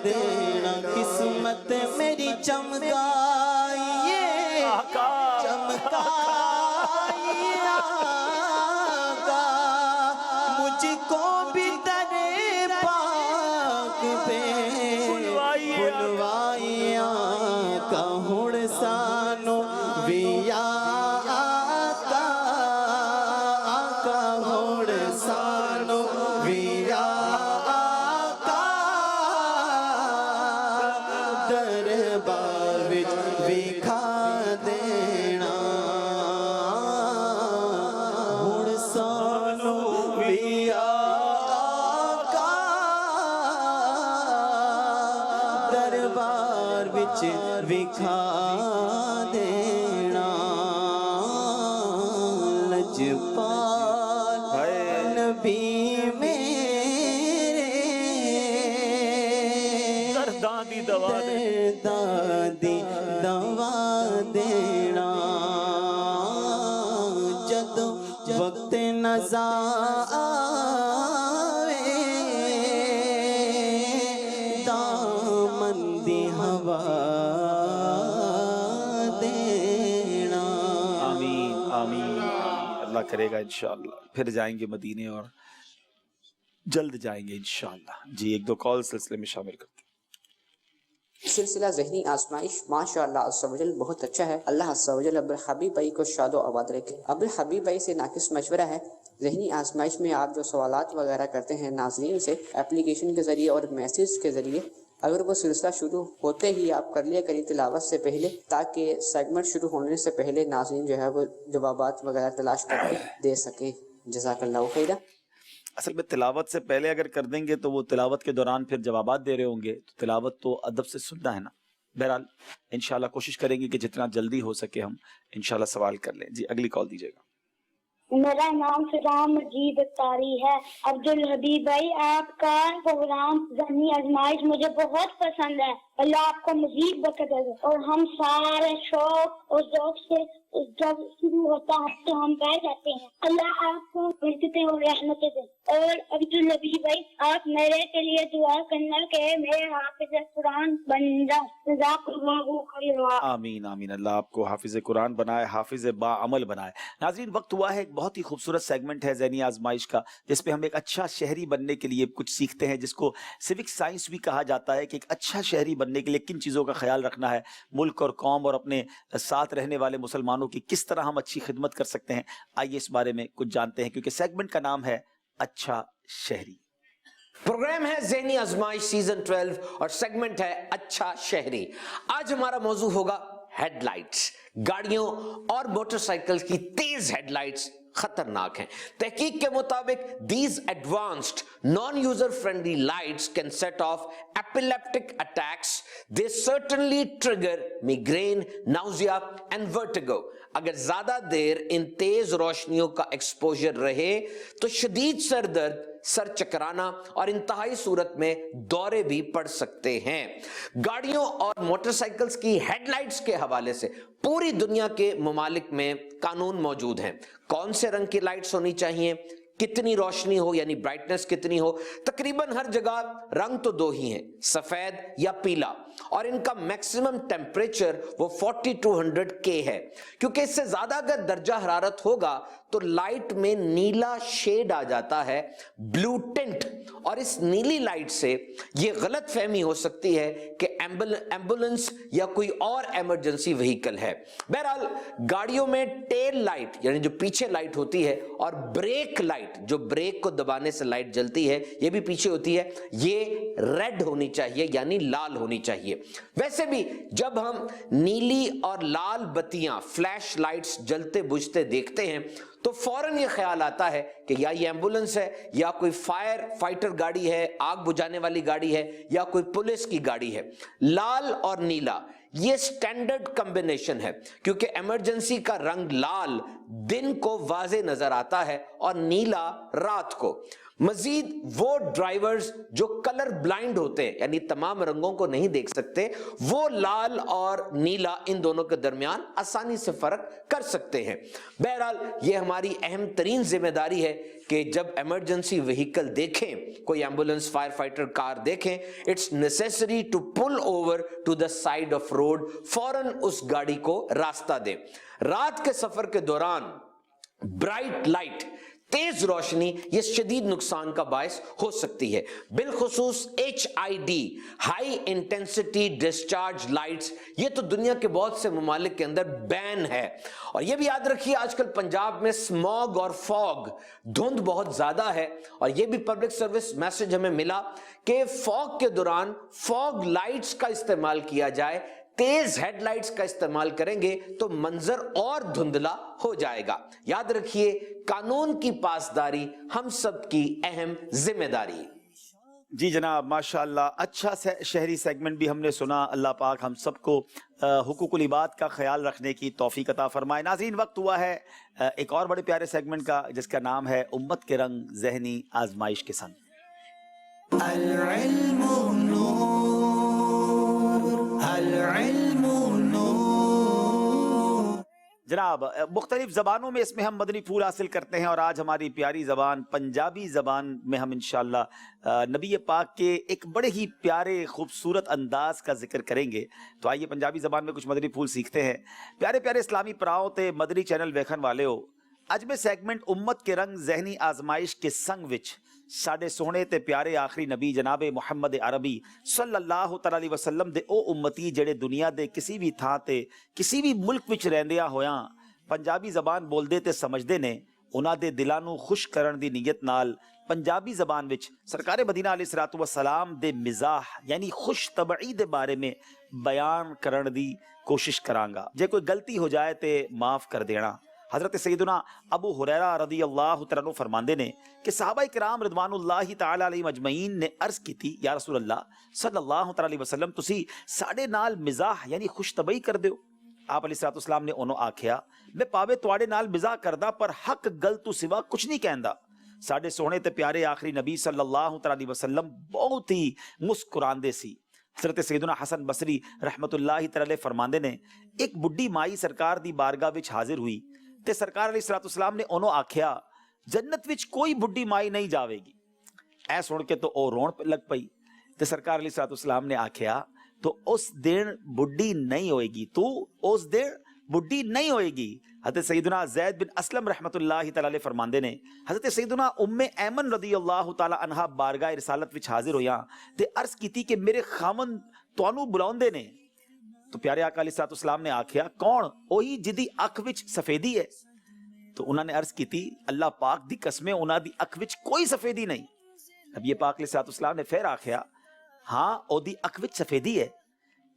دینا قسمت میری چمکائیے چمکائیے آقا مجھ کو بھی در پاک پہ بلوائیے آقا ہن سانو بھی آقا آقا ہن سانو بھی آقا دربار وچ وکھا دینا ہن سانو بھی آقا دربار وچ وکھا دینا لجپال نبی میرے درداں دی دوا دینا جدو وقت نزا آوے دامن دی ہوا دینا. آمین آمین اللہ کرے گا انشاءاللہ. پھر جائیں گے مدینے اور جلد جائیں گے انشاءاللہ. جی ایک دو کال سلسلے میں شامل کرتے ہیں. سلسلہ ذہنی آزمائش ماشاءاللہ عز و جل بہت اچھا ہے. اللہ عز و جل عبدالحبیب بھائی کو شاد و آباد رکھے. عبدالحبیب بھائی سے ناقص مشورہ ہے، ذہنی آزمائش میں آپ جو سوالات وغیرہ کرتے ہیں ناظرین سے اپلیکیشن کے ذریعے اور میسیج کے ذریعے، اگر وہ سلسلہ شروع ہوتے ہی آپ کر لیا کریے تلاوت سے پہلے، تاکہ سیگمنٹ شروع ہونے سے پہلے ناظرین جو ہے وہ جوابات وغیرہ تلاش کر کے دے سکیں. جزاک اللہ خیرہ. اصل میں تلاوت سے پہلے اگر کر دیں گے تو وہ تلاوت کے دوران پھر جوابات دے رہے ہوں گے، تو تلاوت تو ادب سے سننا ہے نا. بہرحال انشاءاللہ کوشش کریں گے کہ جتنا جلدی ہو سکے ہم انشاءاللہ سوال کر لیں. جی اگلی کال دیجیے گا. میرا نام فضام مجید اختاری ہے. عبدالحبیب بھائی آپ کا پروگرام ذہنی آزمائش مجھے بہت پسند ہے. اللہ آپ کو مزید برکت دے اور ہم سارے شوق اور ذوق سے جب شروع ہوتا ہے تو ہم بیٹھ جاتے ہیں. اللہ آپ کو برکتیں اور رحمتیں دے. اور عبدالحبیب بھائی آپ میرے کے لیے دعا کرنا کہ میں حافظ قرآن بن جاؤں. جزاک اللہ خیر. آمین آمین. اللہ آپ کو حافظ قرآن بنائے، حافظ با عمل بنائے. ناظرین وقت ہوا ہے، ایک بہت ہی خوبصورت سیگمنٹ ہے ذہنی آزمائش کا، جس پہ ہم ایک اچھا شہری بننے کے لیے کچھ سیکھتے ہیں، جس کو سیوک سائنس بھی کہا جاتا ہے کہ ایک اچھا شہری بننے کے لیے کن چیزوں کا خیال رکھنا ہے، ملک اور قوم اور اپنے ساتھ رہنے والے مسلمانوں کی کس طرح ہم اچھی خدمت کر سکتے ہیں. آئیے اس بارے میں کچھ جانتے ہیں، کیونکہ سیگمنٹ کا نام ہے اچھا شہری. پروگرام ہے ذہنی آزمائش سیزن 12 اور سیگمنٹ ہے اچھا شہری. آج ہمارا موضوع ہوگا ہیڈ لائٹس. گاڑیوں اور موٹر سائیکل کی تیز ہیڈ لائٹس خطرناک ہیں. تحقیق کے مطابق these advanced non-user friendly lights can set off epileptic attacks. They certainly trigger migraine, nausea and vertigo. اگر زیادہ دیر ان تیز روشنیوں کا ایکسپوجر رہے تو شدید سر درد، سر چکرانا اور انتہائی صورت میں دورے بھی پڑ سکتے ہیں. گاڑیوں اور موٹر سائیکلز کی ہیڈ لائٹس کے حوالے سے پوری دنیا کے ممالک میں قانون موجود ہیں. کون سے رنگ کی لائٹس ہونی چاہیے، کتنی روشنی ہو یعنی برائٹنس کتنی ہو. تقریباً ہر جگہ رنگ تو دو ہی ہیں، سفید یا پیلا، اور ان کا میکسیمم ٹیمپریچر وہ 4200 K ہے. کیونکہ اس سے زیادہ اگر درجہ حرارت ہوگا تو لائٹ میں نیلا شیڈ آ جاتا ہے، بلو ٹنٹ، اور اس نیلی لائٹ سے یہ غلط فہمی ہو سکتی ہے کہ ایمبولنس یا کوئی اور ایمرجنسی وہیکل ہے. بہرحال گاڑیوں میں ٹیل لائٹ یعنی جو پیچھے لائٹ ہوتی ہے اور بریک لائٹ جو بریک کو دبانے سے لائٹ جلتی ہے، یہ بھی پیچھے ہوتی ہے، یہ ریڈ ہونی چاہیے یعنی لال ہونی چاہیے. ویسے بھی جب ہم نیلی اور لال بتیاں فلیش لائٹس جلتے بجھتے دیکھتے ہیں تو فوراً یہ خیال آتا ہے کہ یا یہ ایمبولنس ہے یا کوئی فائر فائٹر گاڑی ہے، آگ بجھانے والی گاڑی ہے، یا کوئی پولیس کی گاڑی ہے. لال اور نیلا یہ سٹینڈرڈ کمبینیشن ہے، کیونکہ ایمرجنسی کا رنگ لال دن کو واضح نظر آتا ہے اور نیلا رات کو. मजीद वो ड्राइवर्स जो कलर ब्लाइंड होते हैं, यानी तमाम रंगों को नहीं देख सकते, वो लाल और नीला इन दोनों के दरमियान आसानी से फर्क कर सकते हैं। बहरहाल ये हमारी अहम तरीन जिम्मेदारी है कि जब इमरजेंसी व्हीकल देखें, कोई एम्बुलेंस, फायर फाइटर कार देखें, it's necessary to pull over to the side of road, फौरन उस गाड़ी को रास्ता दें। रात के सफर के दौरान ब्राइट लाइट, तेज रोशनी, ये शदीद नुकसान का बायस हो सकती है। बिलखुसूस HID, high intensity discharge lights, ये तो दुनिया के बहुत से ममालिक के अंदर बैन है। और ये भी याद रखिए आजकल पंजाब में स्मॉग और फॉग, धुंध बहुत ज्यादा है, और ये भी पब्लिक सर्विस मैसेज हमें मिला कि फॉग के दौरान फॉग लाइट्स का इस्तेमाल किया जाए। तेज हेडलाइट्स का इस्तेमाल करेंगे तो मंजर और धुंधला हो जाएगा। याद रखिए कानून की पासदारी हम सब की अहम जिम्मेदारी। जी जनाब, माशाअल्लाह, अच्छा शहरी सेगमेंट भी हमने सुना। अल्लाह पाक हम सबको हुकूकुल इबाद का ख्याल रखने की तौफीक अता फरमाए। नाज़रीन, वक्त हुआ है एक और बड़े प्यारे सेगमेंट का, जिसका नाम है उम्मत के रंग, ज़हनी आजमाइश के संग। जनाब, मुख्तलिफ ज़बानों में इसमें हम मदनी फूल हासिल करते हैं, और आज हमारी प्यारी ज़बान पंजाबी ज़बान में हम इंशाअल्लाह नबी पाक के एक बड़े ही प्यारे खूबसूरत अंदाज का जिक्र करेंगे। तो आइए पंजाबी ज़बान में कुछ मदनी फूल सीखते हैं। प्यारे प्यारे इस्लामी भराओं ते मदनी चैनल वेखन वाले हो, अज में सैगमेंट उम्मत के रंग ज़हनी आजमाइश के संग विच साडे सोहने ते प्यारे आखिरी नबी जनाब मुहम्मद अरबी सल्लल्लाहु अलैहि वसल्लम दे ओ उम्मती जेड़े दुनिया दे किसी भी थां ते किसी भी मुल्क विच रहंदियां होयां पंजाबी ज़बान बोलदे ते समझदे ने, उन्हां दे दिलां नूं खुश करन दी नीयत नाल पंजाबी ज़बान विच सरकारे मदीना अलैहिस्सलातु वस्सलाम दे मिजाह यानी खुश तबई दे बारे में बयान करन दी कोशिश करांगा। जे कोई गलती हो जाए ते माफ कर देना। हज़रत सैयदना अबू हुरैरा रज़ी अल्लाह तआला अन्हु फरमांदे ने कि सहाबा इकराम रिदवानुल्लाहि तआला अलैहिम अजमईन ने अर्ज़ की थी, या रसूल अल्लाह सल्लल्लाहु अलैहि वसल्लम, तुसी साडे नाल मिजाह यानी खुश तबई कर दिओ। आप अलैहिस्सलातु वस्सलाम ने उन्हों आख्या, मैं पावे तुहाडे नाल मिजाह करदा, पर हक गल तो सिवा कुछ नहीं कहंदा। साडे सोहने ते प्यारे आखिरी नबी सल्लल्लाहु अलैहि वसल्लम बहुत ही मुस्कुरांदे सी। हज़रत सैयदना हसन बसरी रहमतुल्लाहि तआला फरमांदे ने, एक बुढ़ी माई सरकार दी बारगाह विच हाजिर हुई ते सरकार अलैहिस्सलाम ने उन्हों आख्या, जन्नत विच कोई बुढ़ी माई नहीं जावेगी। ऐ सुन के तो ओ रोण लग पई। ते सरकार अलैहिस्सलाम ने आख्या, तो उस दिन बुढ़ी नहीं होएगी, तू उस दिन बुढ़ी नहीं होएगी। हज़रत सैयदना ज़ैद बिन असलम रहमतुल्लाहि तआला अलैह फरमांदे ने, हज़रत सैयदना उम्मे ऐमन रज़ियल्लाहु तआला अन्हा बारगाह रिसालत विच हाजिर होया ते अर्ज कीती कि मेरे खामन तुहानू बुलाउंदे ने। तो प्यारे आका अलैहिस्सलाम ने आख्या, कौन? ओही जिदी अख विच सफेदी है। तो उन्होंने अर्ज की थी, अल्लाह पाक दी कसमें उन्हां दी अख विच कोई सफेदी नहीं। नबी पाक अलैहिस्सलाम ने फिर आख्या, हाँ ओदी अख विच सफेदी है।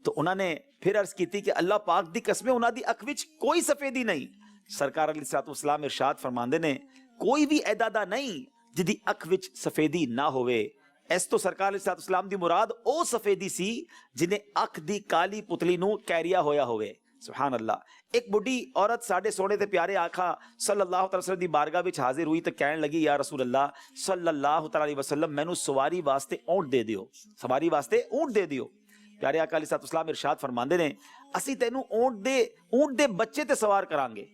तो उन्होंने फिर अर्ज की थी कि अल्लाह पाक दी कसमें उन्हां दी अख विच कोई सफेदी नहीं। सरकार अलैहिस्सलाम इरशाद फरमांदे ने, कोई भी ऐदादा नहीं जिदी अख विच सफेदी ना होवे। इस तो सरकार अलैहिस्सलाम दी मुराद ओ सफेदी सी जिन्हें अख दी काली पुतली नूं कैरिया होया होवे। सुभान अल्लाह। एक बुढ़ी औरत साडे सोने ते प्यारे आका सल्लल्लाहु अलैहि वसल्लम दी बारगाह विच हाजिर हुई तो कहन लगी, या रसूल अल्लाह सल्लल्लाहु अलैहि वसल्लम, मैनू सवारी वास्ते ऊंट दे दियो, सवारी वास्ते ऊंट दे दियो। प्यारे आका अलैहिस्सलाम इरशाद फरमांदे ने, असी तैनू ऊंट दे बच्चे ते सवार करांगे।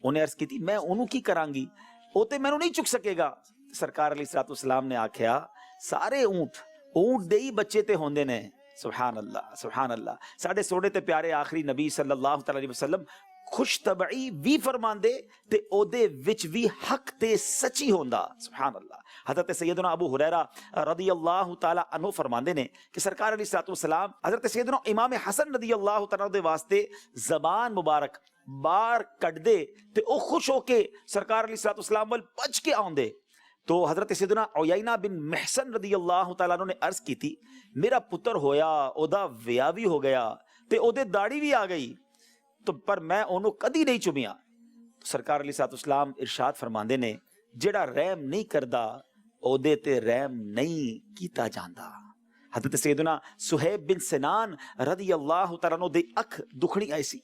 उन्हें अर्ज की, मैं ओनू की करांगी, ओ ते मैनू नहीं चुक सकेगा। सरकार अलैहिस्सलाम ने आख्या, सारे ऊंट दे ही बच्चे ते होंदे ने। सुभान अल्लाह, सुभान अल्लाह। साडे सोने ते प्यारे आखिरी नबी सल्लल्लाहु अलैहि वसल्लम खुश तबई भी फरमांदे ते ओदे विच भी हक ते सच्ची होंदा। सुभान अल्लाह। हज़रत सैयदना अबू हुरैरा रज़ियल्लाहु तआला अन्हु फरमांदे ने कि सरकार अलैहिस्सलाम हज़रत सैयदना इमाम हसन रज़ियल्लाहु तआला दे वास्ते ज़बान मुबारक बार कट दे ते ओ खुश होके सरकार अलैहिस्सलाम वल भज के आउंदे। तो हज़रत सैयदना उयैना बिन महसन रज़ियल्लाहु तआला अन्हु ने अर्ज की थी, मेरा पुत्र होया, ओदा विआह भी हो गया ते ओदे दाढ़ी भी आ गई, तो पर मैं ओनू कदी नहीं चुमिया। तो सरकार अलैहिस्सलाम इरशाद फरमांदे ने, जेड़ा रहम नहीं करदा ओदे ते रहम नहीं कीता जांदा। हज़रत सैयदना सुहैब बिन सिनान रज़ियल्लाहु तआला अन्हु दे अख दुखनी आई सी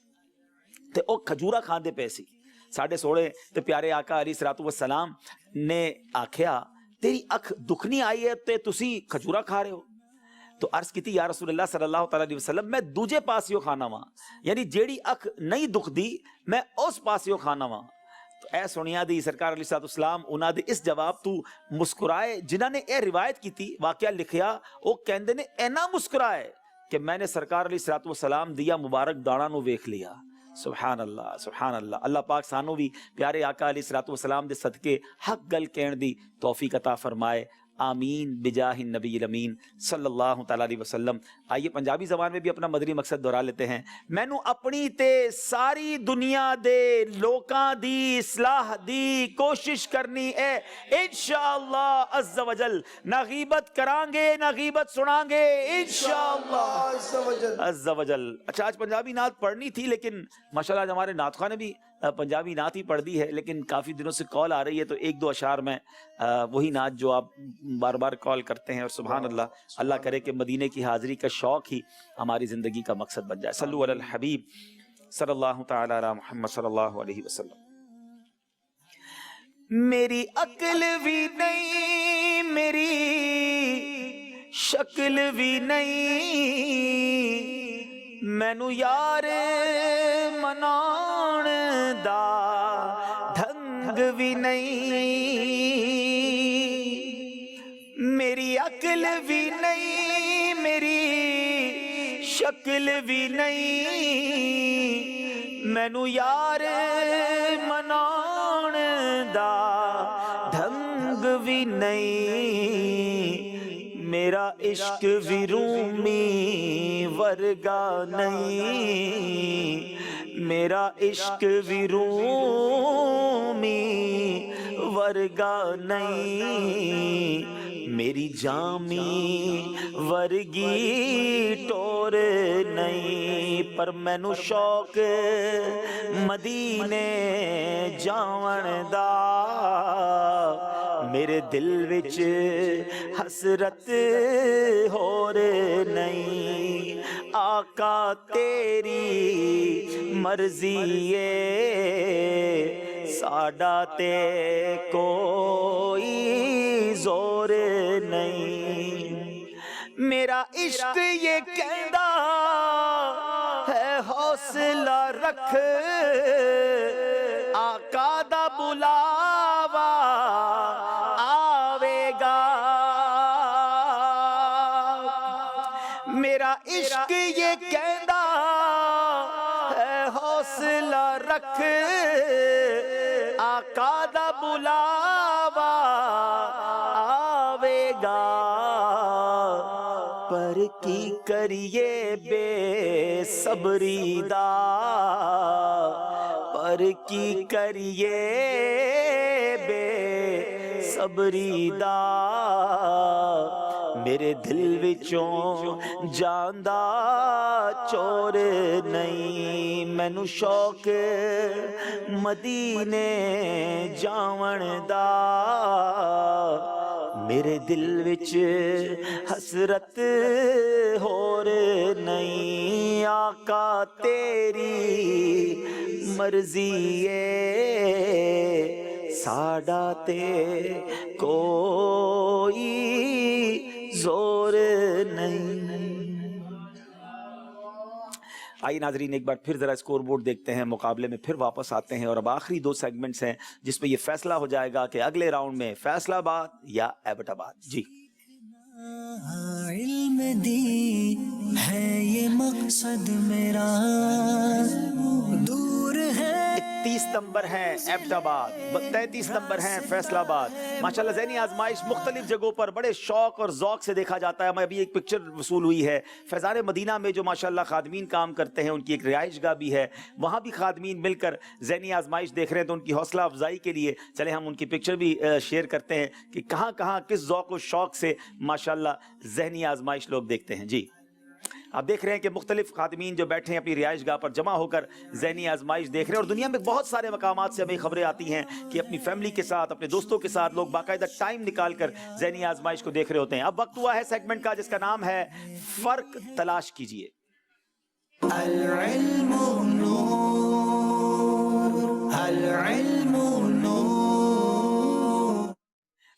ते ओ खजूरा खांदे पे सी। साडे सोने ते प्यारे आका अलैहिस्सलातु वस्सलाम ने आख्या تیری اکھ دکھنی آئی ہے تے تسی کھجورا کھا رہے ہو. تو عرض کی تھی یا رسول اللہ صلی اللہ تعالی علیہ وسلم میں دوجے پاسیو کھانا وا, یعنی جیڑی اکھ نہیں دکھ دی میں اس پاسیو کھانا وا. تو اے سنیا دی سرکار علیہ السلام انہاں دے اس جواب تو مسکرائے. جنہاں نے اے روایت کی تھی واقعہ لکھیا او کہندے نے اینا مسکرائے کہ میں نے سرکار علیہ السلام دیا مبارک دانا نو ویکھ لیا. سبحان اللہ سبحان اللہ. اللہ پاک سانو بھی پیارے آقا علیہ السلام دے صدقے حق گل کہن دی توفیق عطا فرمائے. آمین بجاہ النبی الامین صلی اللہ تعالی علیہ وسلم. آئیے پنجابی زبان میں بھی اپنا مدری مقصد دہرا لیتے ہیں. مینو اپنی تے ساری دنیا دے لوکاں دی اصلاح دی کوشش کرنی ہے انشاءاللہ عز و جل. نہ غیبت کران گے نہ غیبت سنان گے انشاءاللہ عز و جل. اچھا آج پنجابی نعت پڑھنی تھی لیکن ماشاءاللہ آج ہمارے نعت خواہ نے بھی پنجابی نعت ہی پڑھ دی ہے, لیکن کافی دنوں سے کال آ رہی ہے تو ایک دو اشعار میں وہی نعت جو آپ بار بار کال کرتے ہیں. اور سبحان اللہ, اللہ کرے کہ مدینے کی حاضری کا شوق ہی ہماری زندگی کا مقصد بن جائے. صلو علی الحبیب صلی اللہ تعالی علی محمد صلی اللہ علیہ وسلم. میری عقل بھی نہیں میری شکل بھی نہیں مینو یار منان دا ڈھنگ بھی نہیں. میری عقل بھی نہیں میری شکل بھی نہیں مینو یار منان دا ڈھنگ بھی نہیں. میرا عشق بھی رومی ورگا نہیں میرا عشق بھی رومی ورگا نہیں. میری جامی ورگی ٹور نہیں پر مینو شوق مدینے جاون دا. میرے دل وچ حسرت ہور نہیں آقا تیری مرضی ہے ساڈا تے کوئی زور نہیں. میرا عشق یہ کہندا ہے حوصلہ رکھ آقا دا بلاوا آوے گا. میرا عشق یہ کہندا ہے حوصلہ رکھ آقا دا بلاوا آوے گا. پر کی کریے بے صبری دا پر کی کریے بے صبری دا. میرے دل وچوں جاندا چور نہیں مینو شوق مدینے جاون دا. میرے دل وچ حسرت ہور نہیں آقا تیری مرضی ہے ساڈا تے کوئی زور نہیں. آئیے ناظرین ایک بار پھر ذرا اسکور بورڈ دیکھتے ہیں, مقابلے میں پھر واپس آتے ہیں اور اب آخری دو سیگمنٹس ہیں جس میں یہ فیصلہ ہو جائے گا کہ اگلے راؤنڈ میں فیصلہ آباد یا ایبٹ آباد. جی علم دی ہے یہ مقصد میرا دور ہے. 31 نمبر ہیں ایبٹ آباد, 33 نمبر ہیں فیصلہ آباد. ماشاءاللہ ذہنی آزمائش مختلف جگہوں پر بڑے شوق اور ذوق سے دیکھا جاتا ہے. میں ابھی ایک پکچر وصول ہوئی ہے فیضان مدینہ میں جو ماشاءاللہ خادمین کام کرتے ہیں, ان کی ایک رہائش گاہ بھی ہے, وہاں بھی خادمین مل کر ذہنی آزمائش دیکھ رہے ہیں. تو ان کی حوصلہ افزائی کے لیے چلے ہم ان کی پکچر بھی شیئر کرتے ہیں کہ کہاں کہاں کس ذوق و شوق سے ماشاءاللہ ذہنی آزمائش لوگ دیکھتے ہیں. جی آپ دیکھ رہے ہیں کہ مختلف خادمین جو بیٹھے ہیں اپنی رہائش گاہ پر جمع ہو کر ذہنی آزمائش دیکھ رہے ہیں. اور دنیا میں بہت سارے مقامات سے ہمیں خبریں آتی ہیں کہ اپنی فیملی کے ساتھ اپنے دوستوں کے ساتھ لوگ باقاعدہ ٹائم نکال کر ذہنی آزمائش کو دیکھ رہے ہوتے ہیں. اب وقت ہوا ہے سیگمنٹ کا جس کا نام ہے فرق تلاش کیجئے. العلم نور العلم نور.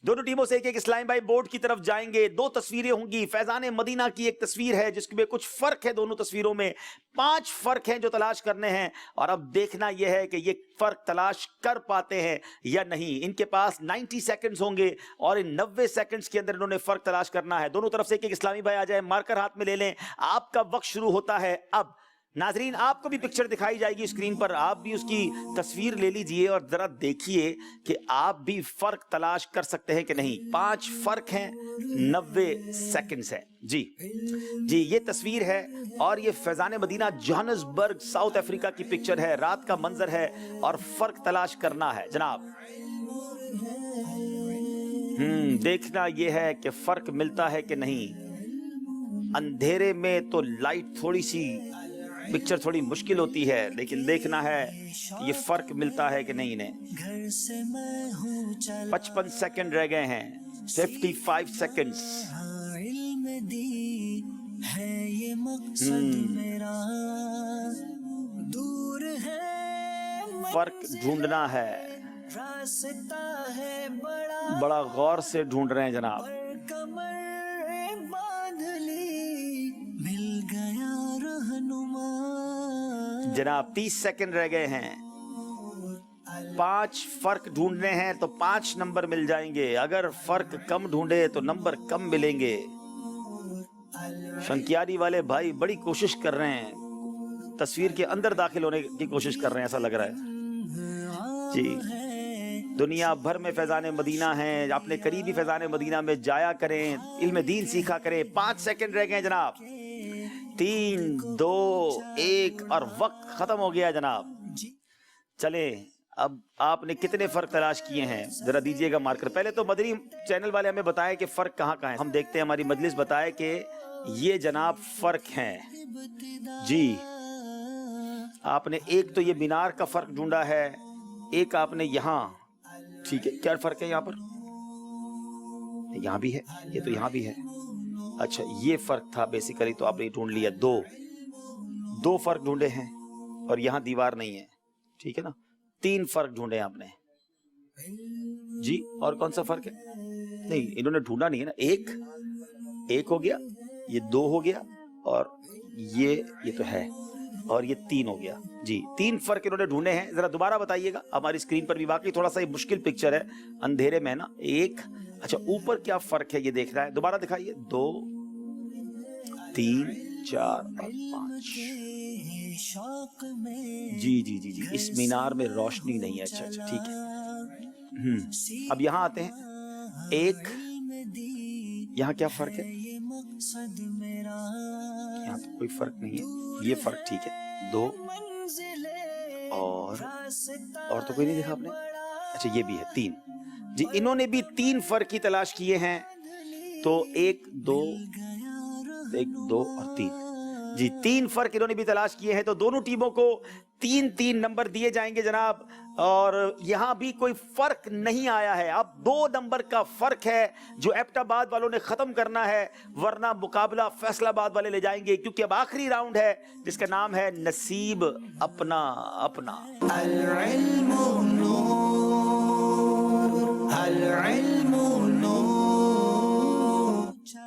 دونوں ٹیموں سے ایک اسلام بھائی بورڈ کی طرف جائیں گے. 2 تصویریں ہوں گی. فیضان مدینہ کی ایک تصویر ہے جس میں کچھ فرق ہے دونوں تصویروں میں. 5 فرق ہیں جو تلاش کرنے ہیں اور اب دیکھنا یہ ہے کہ یہ فرق تلاش کر پاتے ہیں یا نہیں. ان کے پاس 90 سیکنڈز ہوں گے اور ان 90 سیکنڈز کے اندر انہوں نے فرق تلاش کرنا ہے. دونوں طرف سے ایک اسلامی بھائی آ جائے, مارکر ہاتھ میں لے لیں. آپ کا وقت شروع ہوتا ہے اب. ناظرین آپ کو بھی پکچر دکھائی جائے گی اسکرین پر, آپ بھی اس کی تصویر لے لیجئے اور ذرا دیکھیے کہ آپ بھی فرق تلاش کر سکتے ہیں کہ نہیں. 5 فرق ہیں, 90 سیکنڈز ہے. جی یہ تصویر ہے اور یہ Faizan Madina Johannesburg South Africa کی پکچر ہے. رات کا منظر ہے اور فرق تلاش کرنا ہے جناب. دیکھنا یہ ہے کہ فرق ملتا ہے کہ نہیں. اندھیرے میں تو لائٹ تھوڑی سی پکچر تھوڑی مشکل ہوتی ہے, لیکن دیکھنا ہے یہ فرق ملتا ہے کہ نہیں انہیں. 55 سیکنڈ رہ گئے ہیں. 55 سیکنڈز. فرق ڈھونڈنا ہے, بڑا غور سے ڈھونڈ رہے ہیں جناب. جناب 30 سیکنڈ رہ گئے ہیں. 5 فرق ڈھونڈنے ہیں تو 5 نمبر مل جائیں گے. اگر فرق کم ڈھونڈے تو نمبر کم ملیں گے. شنکیاری والے بھائی بڑی کوشش کر رہے ہیں, تصویر کے اندر داخل ہونے کی کوشش کر رہے ہیں ایسا لگ رہا ہے. جی دنیا بھر میں فیضان مدینہ ہیں, اپنے قریبی فیضان مدینہ میں جایا کریں, علم دین سیکھا کریں. 5 سیکنڈ رہ گئے ہیں جناب. 3 2 1 اور وقت ختم ہو گیا جناب. چلیں اب آپ نے کتنے فرق تلاش کیے ہیں ذرا دیجئے گا مارکر. پہلے تو مدنی چینل والے ہمیں بتائیں کہ فرق کہاں کہاں ہے. ہم دیکھتے ہیں ہماری مجلس بتائے کہ یہ جناب فرق ہیں. جی آپ نے ایک تو یہ مینار کا فرق ڈھونڈا ہے, ایک آپ نے یہاں. ٹھیک ہے, کیا فرق ہے یہاں پر؟ یہاں بھی ہے, یہ تو یہاں بھی ہے. اچھا یہ فرق تھا بیسیکلی, تو آپ نے ڈھونڈ لیا. 2 فرق ڈھونڈے ہیں اور یہاں دیوار نہیں ہے. ٹھیک ہے نا. 3 فرق ڈھونڈے ہیں آپ نے. جی اور کون سا فرق ہے؟ نہیں انہوں نے ڈھونڈا نہیں ہے نا. ایک ہو گیا, یہ 2 ہو گیا اور یہ تو ہے, اور یہ 3 ہو گیا. جی 3 فرق انہوں نے ڈھونڈے ہیں. ذرا دوبارہ بتائیے گا, ہماری اسکرین پر بھی واقعی تھوڑا سا مشکل پکچر ہے اندھیرے میں نا. 1 اچھا اوپر کیا فرق ہے یہ دیکھنا ہے. دوبارہ دکھائیے. 2 3 4 اور 5. جی اس مینار میں روشنی نہیں ہے. اچھا ٹھیک ہے. اب یہاں آتے ہیں. 1 یہاں کیا فرق ہے؟ یہاں تو کوئی فرق نہیں ہے. یہ فرق ٹھیک ہے. 2 اور تو کوئی نہیں دیکھا آپ نے. اچھا یہ بھی ہے 3. جی انہوں نے بھی 3 فرق کی تلاش کیے ہیں. تو 1 2 اور 3. جی 3 فرق انہوں نے بھی تلاش کیے ہیں. تو دونوں ٹیموں کو 3 نمبر دیے جائیں گے جناب. اور یہاں بھی کوئی فرق نہیں آیا ہے. اب 2 نمبر کا فرق ہے جو ایبٹ آباد والوں نے ختم کرنا ہے, ورنہ مقابلہ فیصل آباد والے لے جائیں گے, کیونکہ اب آخری راؤنڈ ہے جس کا نام ہے نصیب اپنا اپنا. العلم نور.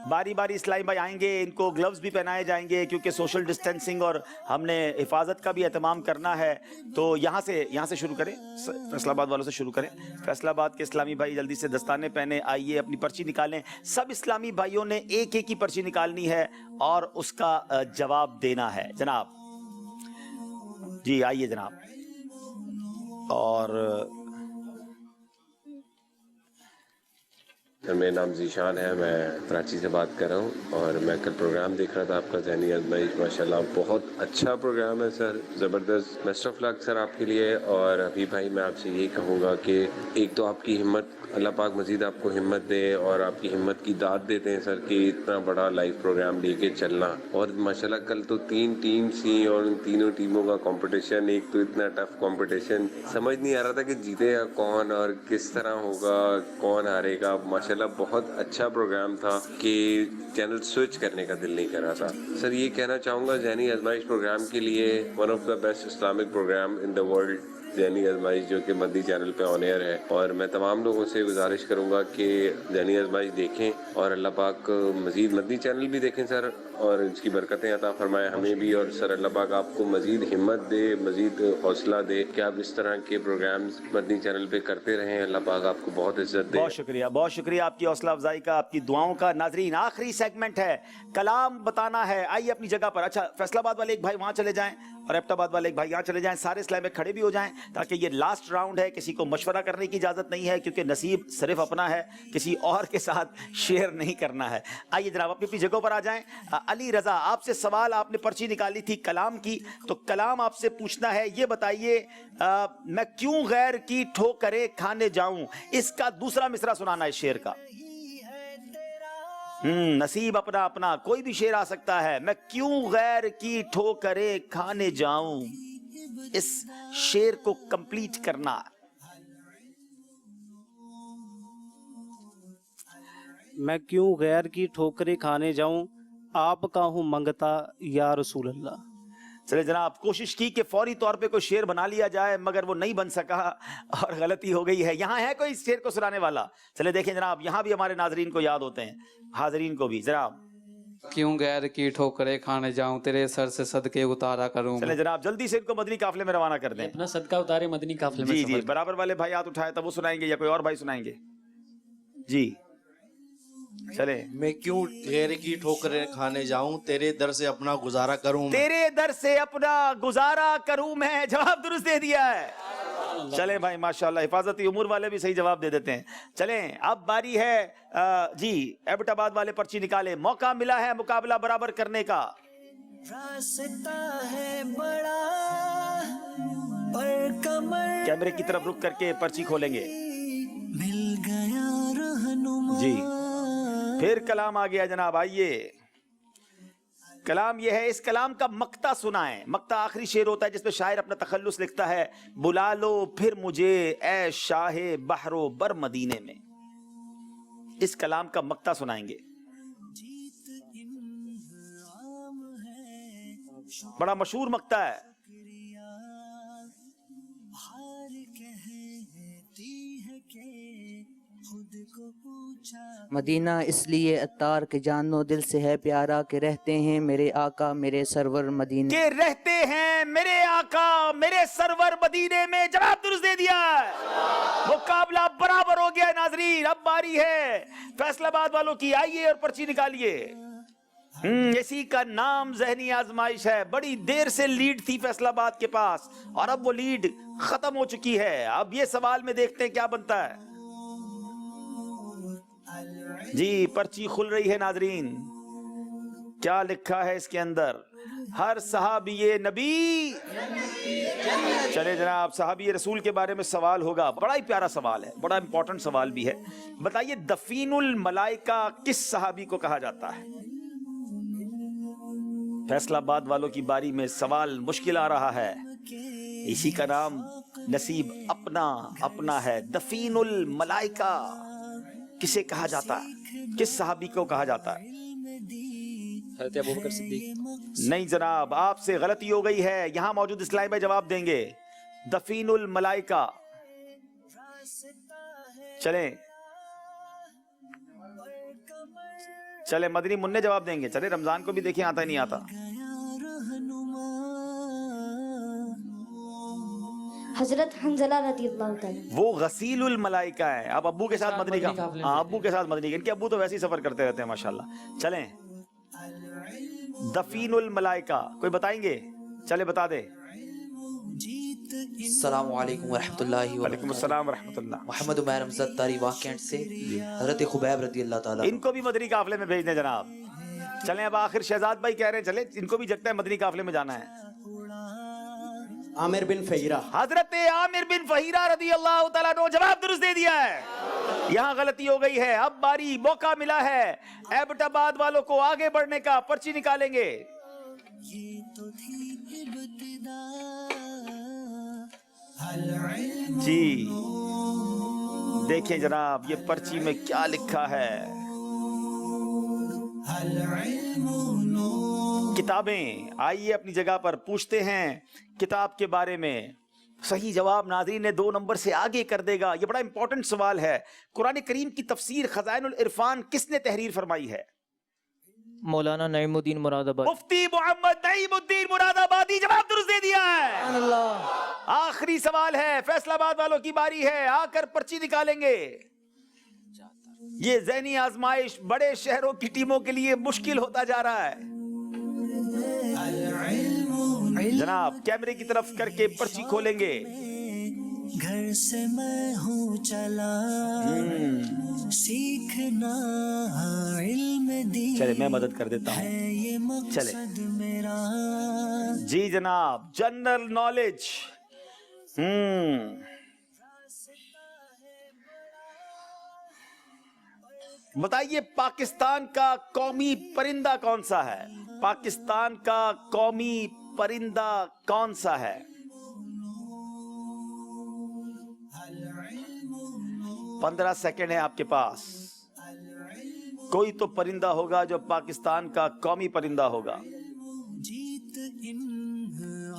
باری باری اسلامی بھائی آئیں گے, ان کو گلوز بھی پہنائے جائیں گے کیونکہ سوشل ڈسٹینسنگ اور ہم نے حفاظت کا بھی اہتمام کرنا ہے. تو یہاں سے شروع کریں, فیصل آباد والوں سے شروع کریں. فیصل آباد کے اسلامی بھائی جلدی سے دستانے پہنے آئیے, اپنی پرچی نکالیں. سب اسلامی بھائیوں نے ایک ہی پرچی نکالنی ہے اور اس کا جواب دینا ہے جناب. جی آئیے جناب. اور میرا نام ذیشان ہے, میں کراچی سے بات کر رہا ہوں, اور میں کل پروگرام دیکھ رہا تھا آپ کا ذہنی آزمائش. ماشاءاللہ بہت اچھا پروگرام ہے سر, زبردست. بیسٹ آف لک سر آپ کے لیے. اور ابھی بھائی میں آپ سے یہی کہوں گا کہ ایک تو آپ کی ہمت, اللہ پاک مزید آپ کو ہمت دے اور آپ کی ہمت کی داد دیتے ہیں سر کہ اتنا بڑا لائیو پروگرام لے کے چلنا. اور ماشاءاللہ کل تو 3 ٹیمز تھیں اور ان تینوں ٹیموں کا کمپٹیشن, ایک تو اتنا ٹف کمپٹیشن, سمجھ نہیں آ رہا تھا کہ جیتے گا کون اور کس طرح ہوگا, کون ہارے گا. ماشاءاللہ بہت اچھا پروگرام تھا کہ چینل سوئچ کرنے کا دل نہیں کر رہا تھا. سر یہ کہنا چاہوں گا ذہنی آزمائش پروگرام کے لیے one of the best Islamic programme in the world. ذہنی آزمائش جو کہ مدنی چینل پہ آن ایئر ہے، اور میں تمام لوگوں سے گزارش کروں گا کہ ذہنی آزمائش دیکھیں اور اللہ پاک مزید مدنی چینل بھی دیکھیں سر، اور اس کی برکتیں عطا فرمائے ہمیں بھی، اور سر اللہ پاک آپ کو مزید ہمت دے، مزید حوصلہ دے کہ آپ اس طرح کے پروگرامز مدنی چینل پہ کرتے رہیں، اللہ پاک آپ کو بہت عزت دے۔ بہت شکریہ آپ کی حوصلہ افزائی کا، آپ کی دعاؤں کا۔ ناظرین آخری سیگمنٹ ہے، کلام بتانا ہے، آئیے اپنی جگہ پر۔ اچھا فیصل آباد والے ایک بھائی وہاں چلے جائیں اور ایبٹ آباد والے ایک بھائی یہاں چلے جائیں، سارے اسلام میں کھڑے بھی ہو جائیں تاکہ یہ لاسٹ راؤنڈ ہے، کسی کو مشورہ کرنے کی اجازت نہیں ہے کیونکہ نصیب صرف اپنا ہے، کسی اور کے ساتھ شیئر نہیں کرنا ہے۔ آئیے جناب اپنی اپنی جگہوں پر آ جائیں۔ علی رضا آپ سے سوال، آپ نے پرچی نکالی تھی کلام کی، تو کلام آپ سے پوچھنا ہے، یہ بتائیے میں کیوں غیر کی ٹھوکریں کھانے جاؤں، اس کا دوسرا مصرع سنانا ہے شعر کا۔ نصیب اپنا اپنا، کوئی بھی شعر آ سکتا ہے۔ میں کیوں غیر کی ٹھوکریں کھانے جاؤں، اس شعر کو کمپلیٹ کرنا۔ میں کیوں غیر کی ٹھوکریں کھانے جاؤں، آپ کا ہوں منگتا یا رسول اللہ۔ چلے جناب، کوشش کی کہ فوری طور پہ کوئی شعر بنا لیا جائے مگر وہ نہیں بن سکا اور غلطی ہو گئی ہے۔ یہاں ہے کوئی اس شعر کو سنانے والا؟ چلے دیکھیں جناب، یہاں بھی ہمارے ناظرین کو یاد ہوتے ہیں، حاضرین کو بھی۔ جناب کیوں غیر کی ٹھوکریں کھانے جاؤں، تیرے سر سے صدقے اتارا کروں۔ چلے جناب جلدی سے ان کو مدنی قافلے میں روانہ کر دیں۔ اپنا صدقہ اتارے مدنی قافلے میں۔ جی برابر والے بھائی ہاتھ اٹھائے تب وہ سنائیں گے یا کوئی اور بھائی سنائیں گے؟ جی چلے۔ میں کیوں غیر کی ٹھوکریں کھانے جاؤں، تیرے در سے اپنا گزارا کروں، تیرے در سے اپنا گزارا کروں میں۔ جواب درست دے دیا ہے۔ چلیں بھائی ماشاءاللہ، حفاظتی امور والے بھی صحیح جواب دے دیتے ہیں۔ چلیں اب باری ہے جی ایبٹ آباد والے پرچی نکالے، موقع ملا ہے مقابلہ برابر کرنے کا۔ راستہ ہے بڑا پر کمر، کیمرے کی طرف رک کر کے پرچی کھولیں گے۔ مل گیا رہنما۔ جی پھر کلام آ گیا جناب، آئیے کلام یہ ہے، اس کلام کا مقطع سنائیں۔ مقطع آخری شعر ہوتا ہے جس میں شاعر اپنا تخلص لکھتا ہے، بلا لو پھر مجھے اے شاہ بحر و بر مدینے میں۔ اس کلام کا مقطع سنائیں گے، بڑا مشہور مقطع ہے۔ مدینہ اس لیے عطار کے جانو دل سے ہے پیارا، کہ رہتے ہیں میرے آقا میرے سرور مدینے، کہ رہتے ہیں میرے آقا میرے سرور مدینے میں۔ جواب درست دے دیا ہے، مقابلہ برابر ہو گیا ہے ناظرین۔ اب باری ہے فیصل آباد والوں کی، آئیے اور پرچی نکالیے۔ اسی کا نام ذہنی آزمائش ہے۔ بڑی دیر سے لیڈ تھی فیصل آباد کے پاس اور اب وہ لیڈ ختم ہو چکی ہے۔ اب یہ سوال میں دیکھتے ہیں کیا بنتا ہے۔ جی پرچی کھل رہی ہے ناظرین، کیا لکھا ہے اس کے اندر؟ ہر صحابی نبی، چلے جناب صحابی رسول کے بارے میں سوال ہوگا، بڑا ہی پیارا سوال ہے، بڑا امپورٹنٹ سوال بھی ہے۔ بتائیے دفین الملائکہ کس صحابی کو کہا جاتا ہے؟ فیصل آباد والوں کی باری میں سوال مشکل آ رہا ہے، اسی کا نام نصیب اپنا اپنا ہے۔ دفین الملائکہ کسے کہا جاتا ہے، کس صحابی کو کہا جاتا ہے؟ حضرت ابوبکر صدیق۔ نہیں جناب، آپ سے غلطی ہو گئی ہے، یہاں موجود اسلامی بھائی جواب دیں گے۔ دفین الملائکہ، چلیں چلیں مدنی منع جواب دیں گے۔ چلیں رمضان کو بھی دیکھیں آتا ہی نہیں آتا۔ حضرت حنزلہ رضی اللہ تعالیٰ، وہ غسیل الملائکہ ہے۔ اب ابو کے ساتھ مدنی کا، ہاں ابو کے ساتھ مدنی کا، ان کے ابو تو ویسے ہی سفر کرتے رہتے ہیں ماشاءاللہ۔ چلیں دفین الملائکہ کوئی بتائیں گے؟ چلے بتا دے۔ السلام علیکم ورحمۃ اللہ وبرکاتہ۔ وعلیکم السلام ورحمۃ اللہ۔ محمد عمیر رمضان تاری واقعات سے حضرت خبیب رضی اللہ تعالیٰ، ان کو بھی مدنی قافلے میں بھیج دیں جناب۔ چلیں اب آخر شہزاد بھائی کہہ رہے ہیں، چلے ان کو بھی جگتا ہے مدنی قافلے میں جانا ہے۔ عامر بن فہیرہ، حضرت عامر بن فہیرہ رضی اللہ تعالیٰ عنہ، جواب درست دے دیا ہے۔ یہاں غلطی ہو گئی ہے، اب باری موقع ملا ہے ایبٹ آباد والوں کو آگے بڑھنے کا۔ پرچی نکالیں گے۔ جی دیکھیں جناب یہ پرچی میں کیا لکھا ہے۔ کتابیں، آئیے اپنی جگہ پر، پوچھتے ہیں کتاب کے بارے میں۔ सही जवाब नाज़रीन ने 2 नंबर से आगे कर देगा। ये बड़ा इंपॉर्टेंट सवाल है। कुरान करीम की तफसीर खज़ाइनुल इरफान किसने तहरीर फरमाई है? मौलाना नईमुद्दीन मुरादाबादी। मुफ्ती मोहम्मद नईमुद्दीन मुरादाबादी। जवाब दुरुस्त दे दिया है। आखिरी सवाल है, फैसलाबाद वालों की बारी है, आकर पर्ची निकालेंगे। ये ज़हनी आजमाइश बड़े शहरों की टीमों के लिए मुश्किल होता जा रहा है। जनाब कैमरे की तरफ करके पर्ची खोलेंगे। घर से मैं हूँ चला सीखना इल्म दीन, चले मैं मदद कर देता हूँ। ये मकसद मेरा। जी जनाब, जनरल नॉलेज। बताइए पाकिस्तान का कौमी परिंदा कौन सा है? पाकिस्तान का कौमी परिंदा कौन सा है? 15 सेकेंड है आपके पास। कोई तो परिंदा होगा जो पाकिस्तान का कौमी परिंदा होगा।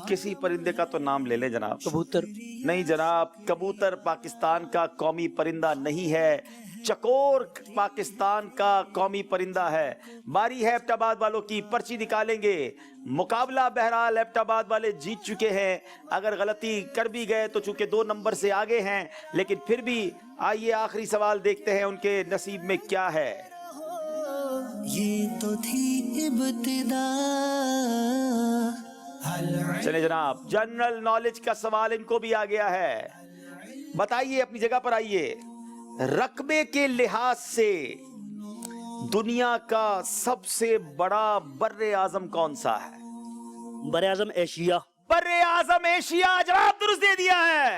किसी परिंदे का तो नाम ले ले जनाब। कबूतर। नहीं जनाब, कबूतर पाकिस्तान का कौमी परिंदा नहीं है। चकोर पाकिस्तान का कौमी परिंदा है। बारी है एबटाबाद वालों की, पर्ची निकालेंगे। मुकाबला बहरहाल एबटाबाद वाले जीत चुके हैं। अगर गलती कर भी गए तो चूंकि 2 नंबर से आगे हैं, लेकिन फिर भी आइए आखिरी सवाल देखते हैं उनके नसीब में क्या है। ये तो थी इब्तिदा। चले जनाब, जनरल नॉलेज का सवाल इनको भी आ गया है। बताइए, अपनी जगह पर आइए। रकबे के लिहाज से दुनिया का सबसे बड़ा बर्रे आजम कौन सा है? बर्रे आजम एशिया। बर्रे आजम एशिया। जवाब दुरुस्त दे दिया है।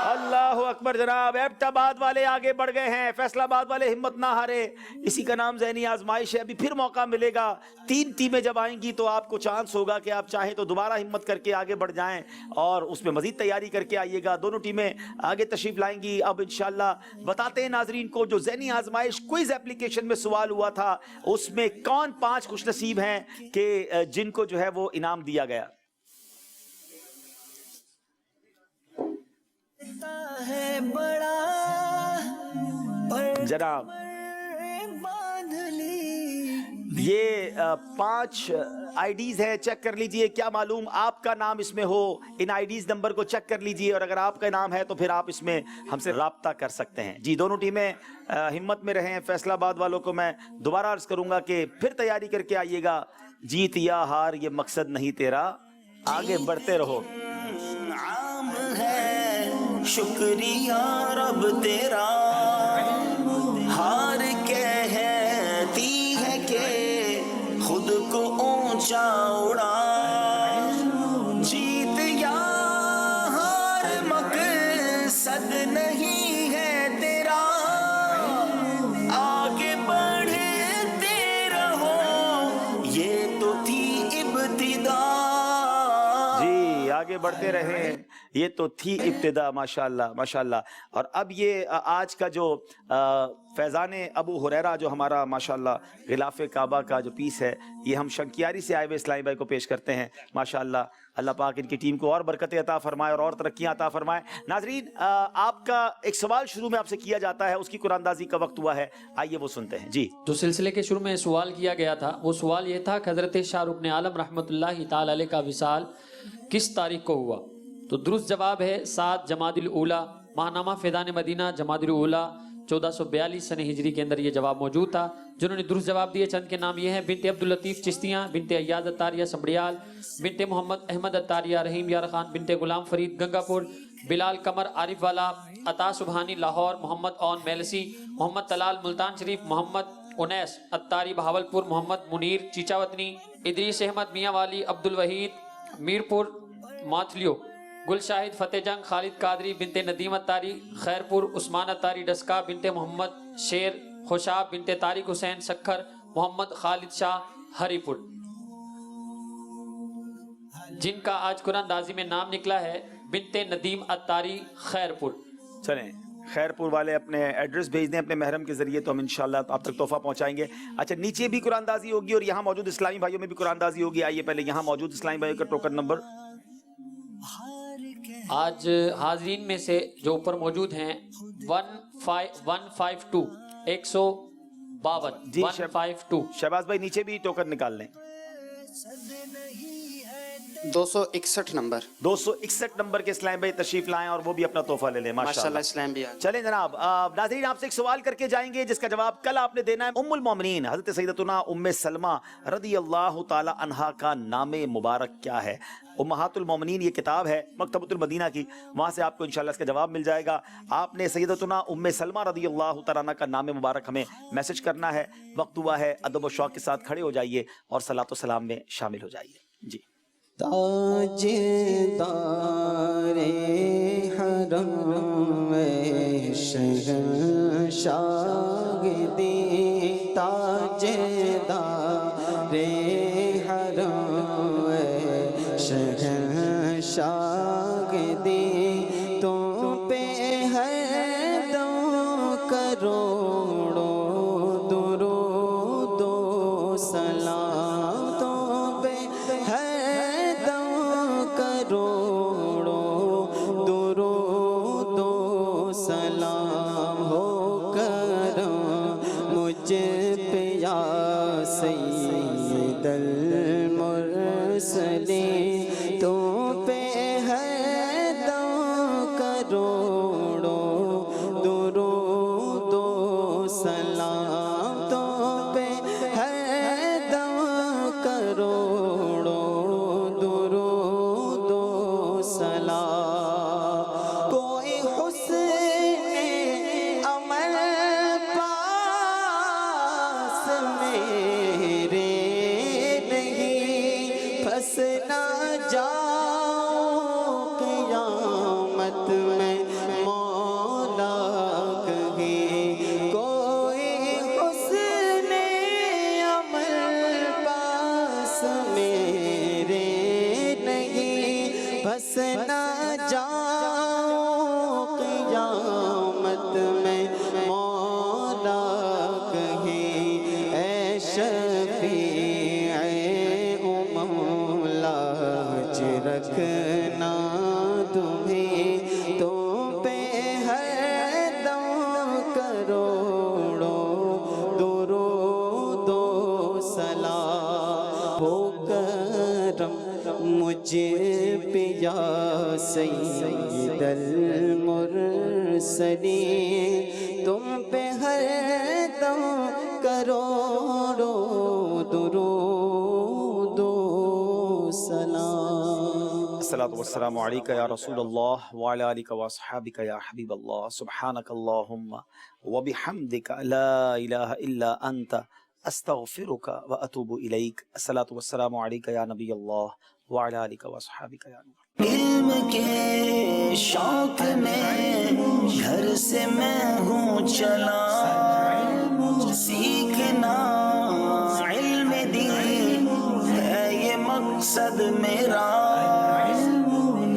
अल्लाह अकबर जनाब, एबटाबाद वाले आगे बढ़ गए हैं। फैसलाबाद वाले हिम्मत ना हारे, इसी का नाम ज़हनी आजमाइश है। अभी फिर मौका मिलेगा। 3 टीमें जब आएंगी तो आपको चांस होगा कि आप चाहें तो दोबारा हिम्मत करके आगे बढ़ जाएं और उसमें मजीद तैयारी करके आइएगा। दोनों टीमें आगे तशरीफ लाएंगी। अब इंशाल्लाह बताते हैं नाजरीन को, जो ज़हनी आजमाइश क्विज एप्लीकेशन में सवाल हुआ था उसमें कौन 5 खुशनसीब हैं कि जिनको जो है वो इनाम दिया गया। है बड़ा जनाब ये 5 आईडीज हैं, चेक कर लीजिए। क्या मालूम आपका नाम इसमें हो। इन आईडीज नंबर को चेक कर लीजिए और अगर आपका नाम है तो फिर आप इसमें हमसे राब्ता कर सकते हैं। जी, दोनों टीमें हिम्मत में रहें। फैसलाबाद वालों को मैं दोबारा अर्ज करूंगा कि फिर तैयारी करके आइएगा। जीत या हार ये मकसद नहीं तेरा, आगे बढ़ते रहो। शुक्रिया रब तेरा, हार कहती है कि खुद को ऊंचा उड़ा। जीत या हार मकसद नहीं है तेरा, आगे बढ़ते रहो ये तो थी इब्तिदा। जी, आगे बढ़ते रहे, ये तो थी इब्तिदा। माशाल्लाह माशाल्लाह। और अब ये आज का जो फैज़ान अबू हुरैरा जो हमारा माशाल्लाह गिलाफ़े काबा का जो पीस है, ये हम शंकियारी से आए हुए इस्लामी भाई को पेश करते हैं। माशाल्लाह, अल्लाह पाक इनकी टीम को और बरकतें अता फरमाए और तरक्कियाँ अता फरमाए। नाजरीन, आपका एक सवाल शुरू में आपसे किया जाता है, उसकी कुरानदाजी का वक्त हुआ है, आइए वो सुनते हैं। जी, जो सिलसिले के शुरू में सवाल किया गया था वो सवाल ये था कि हज़रत शाहरुख ने आलम रहमतुल्लाहि ताला अलैह का विसाल किस तारीख को हुआ? तो दुरुस्त जवाब है 7 जमादिल ऊला। माहनामा फैज़ान मदीना जमादिल ऊला 1442 सन हिजरी के अंदर ये जवाब मौजूद था। जिन्होंने दुरुस्त जवाब दिए चंद के नाम ये हैं: बिनते अब्दुल लतीफ़ चिश्तियाँ, बिनते अय्याज़ अत्तारिया समड़ियाल, बिनते मोहम्मद अहमद अत्तारिया रहीम यार खान, बिनते गुलाम फरीद गंगापुर, बिलाल कमर आरिफ वाला, अता सुबहानी लाहौर, मोहम्मद ओन मेलसी, मोहम्मद तलाल मुल्तान शरीफ, मोहम्मद उनैस अत्तारी बहावलपुर, मोहम्मद मुनीर चीचावतनी, इदरीस अहमद मियाँ वाली, अब्दुल वहीद मीरपुर माथलियो, गुलशाहिद फतेहजंग, खालिद कादरी, बिनते नदीम अत्तारी खैरपुर, उस्मान अत्तारी डस्का, बिनते मोहम्मद शेर खुशाब, बिनते तारिक हुसैन सखर, मोहम्मद खालिद शाह हरीपुर। जिनका आज कुरानदाजी में नाम निकला है बिनते नदीम अत्तारी खैरपुर। चलें, खैरपुर वाले अपने एड्रेस भेज दें अपने महरम के जरिए, तो हम इंशाल्लाह आप तक तोहफा पहुंचाएंगे। अच्छा, नीचे भी कुरानदाजी होगी और यहाँ मौजूद इस्लामी भाइयों में भी कुरानदाजी होगी। आइए पहले यहाँ मौजूद इस्लामी भाइयों का टोकन नंबर آج حاضرین میں سے جو اوپر موجود ہیں 152 152 جی 152 شہباز بھائی نیچے بھی ٹوکن نکال لیں. 261 نمبر 261 نمبر کے اسلام بھائی تشریف لائیں اور وہ بھی اپنا تحفہ لے لیں. ماشاءاللہ اسلام بھی چلیں جناب. ناظرین آپ سے ایک سوال کر کے جائیں گے جس کا جواب کل آپ نے دینا ہے. ام المومنین حضرت سیدتنا ام سلمہ رضی اللہ تعالی عنہا کا نام مبارک کیا ہے؟ امہات المومنین یہ کتاب ہے مکتبۃ المدینہ کی, وہاں سے آپ کو انشاءاللہ اس کا جواب مل جائے گا. آپ نے سیدتنا ام سلمہ رضی اللہ تعالیٰ عنہ کا نام مبارک ہمیں میسج کرنا ہے. وقت ہوا ہے, ادب و شوق کے ساتھ کھڑے ہو جائیے اور صلاۃ و سلام میں شامل ہو جائیے. جی تاج دار حرم شہنشاہ دی, تاج دار حرم شہنشاہ دی, تم پہ ہے دو کروڑوں درود و سلام, تم پہ ہے دو کروڑوں درود و سلام, ہو کرم مجھ پہ یا سید المرسلین, تم پہ ہے دو کروڑوں درود و سلام, تم پہ ہے دو کروڑوں درود و سلام. کوئی حسن عمل پاس میرے نہیں, پھنس نہ جاؤ قیامت میں مولا کہیں, کوئی حسن عمل پاس میرے نہیں, پھنس نہ جاؤ قیامت میں مولا کہیں, اے شفیع امم لاج رکھنا تمہیں, تم پہ ہے دو کروڑوں درود و سلام, ہو کرم مجھ پہ یا سید المرسلین, تم پہ ہے دو کروڑوں درود و سلام. الصلاۃ والسلام علیک یا رسول اللہ وعلی آلک واصحابک یا حبیب اللہ, سبحانک اللہم وبحمدک لا الہ الا انت استغفرک واتوب الیک. الصلاۃ والسلام علیک یا نبی اللہ وعلی آلک واصحابک یا نور. علم کے شوق میں گھر سے میں ہوں چلا, سیکھنا علم دین ہے یہ مقصد میرا,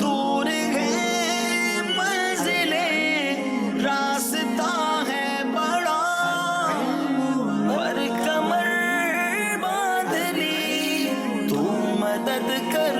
دور ہے منزلیں راستہ ہے بڑا, پر کمر باندھ لی تو مدد کر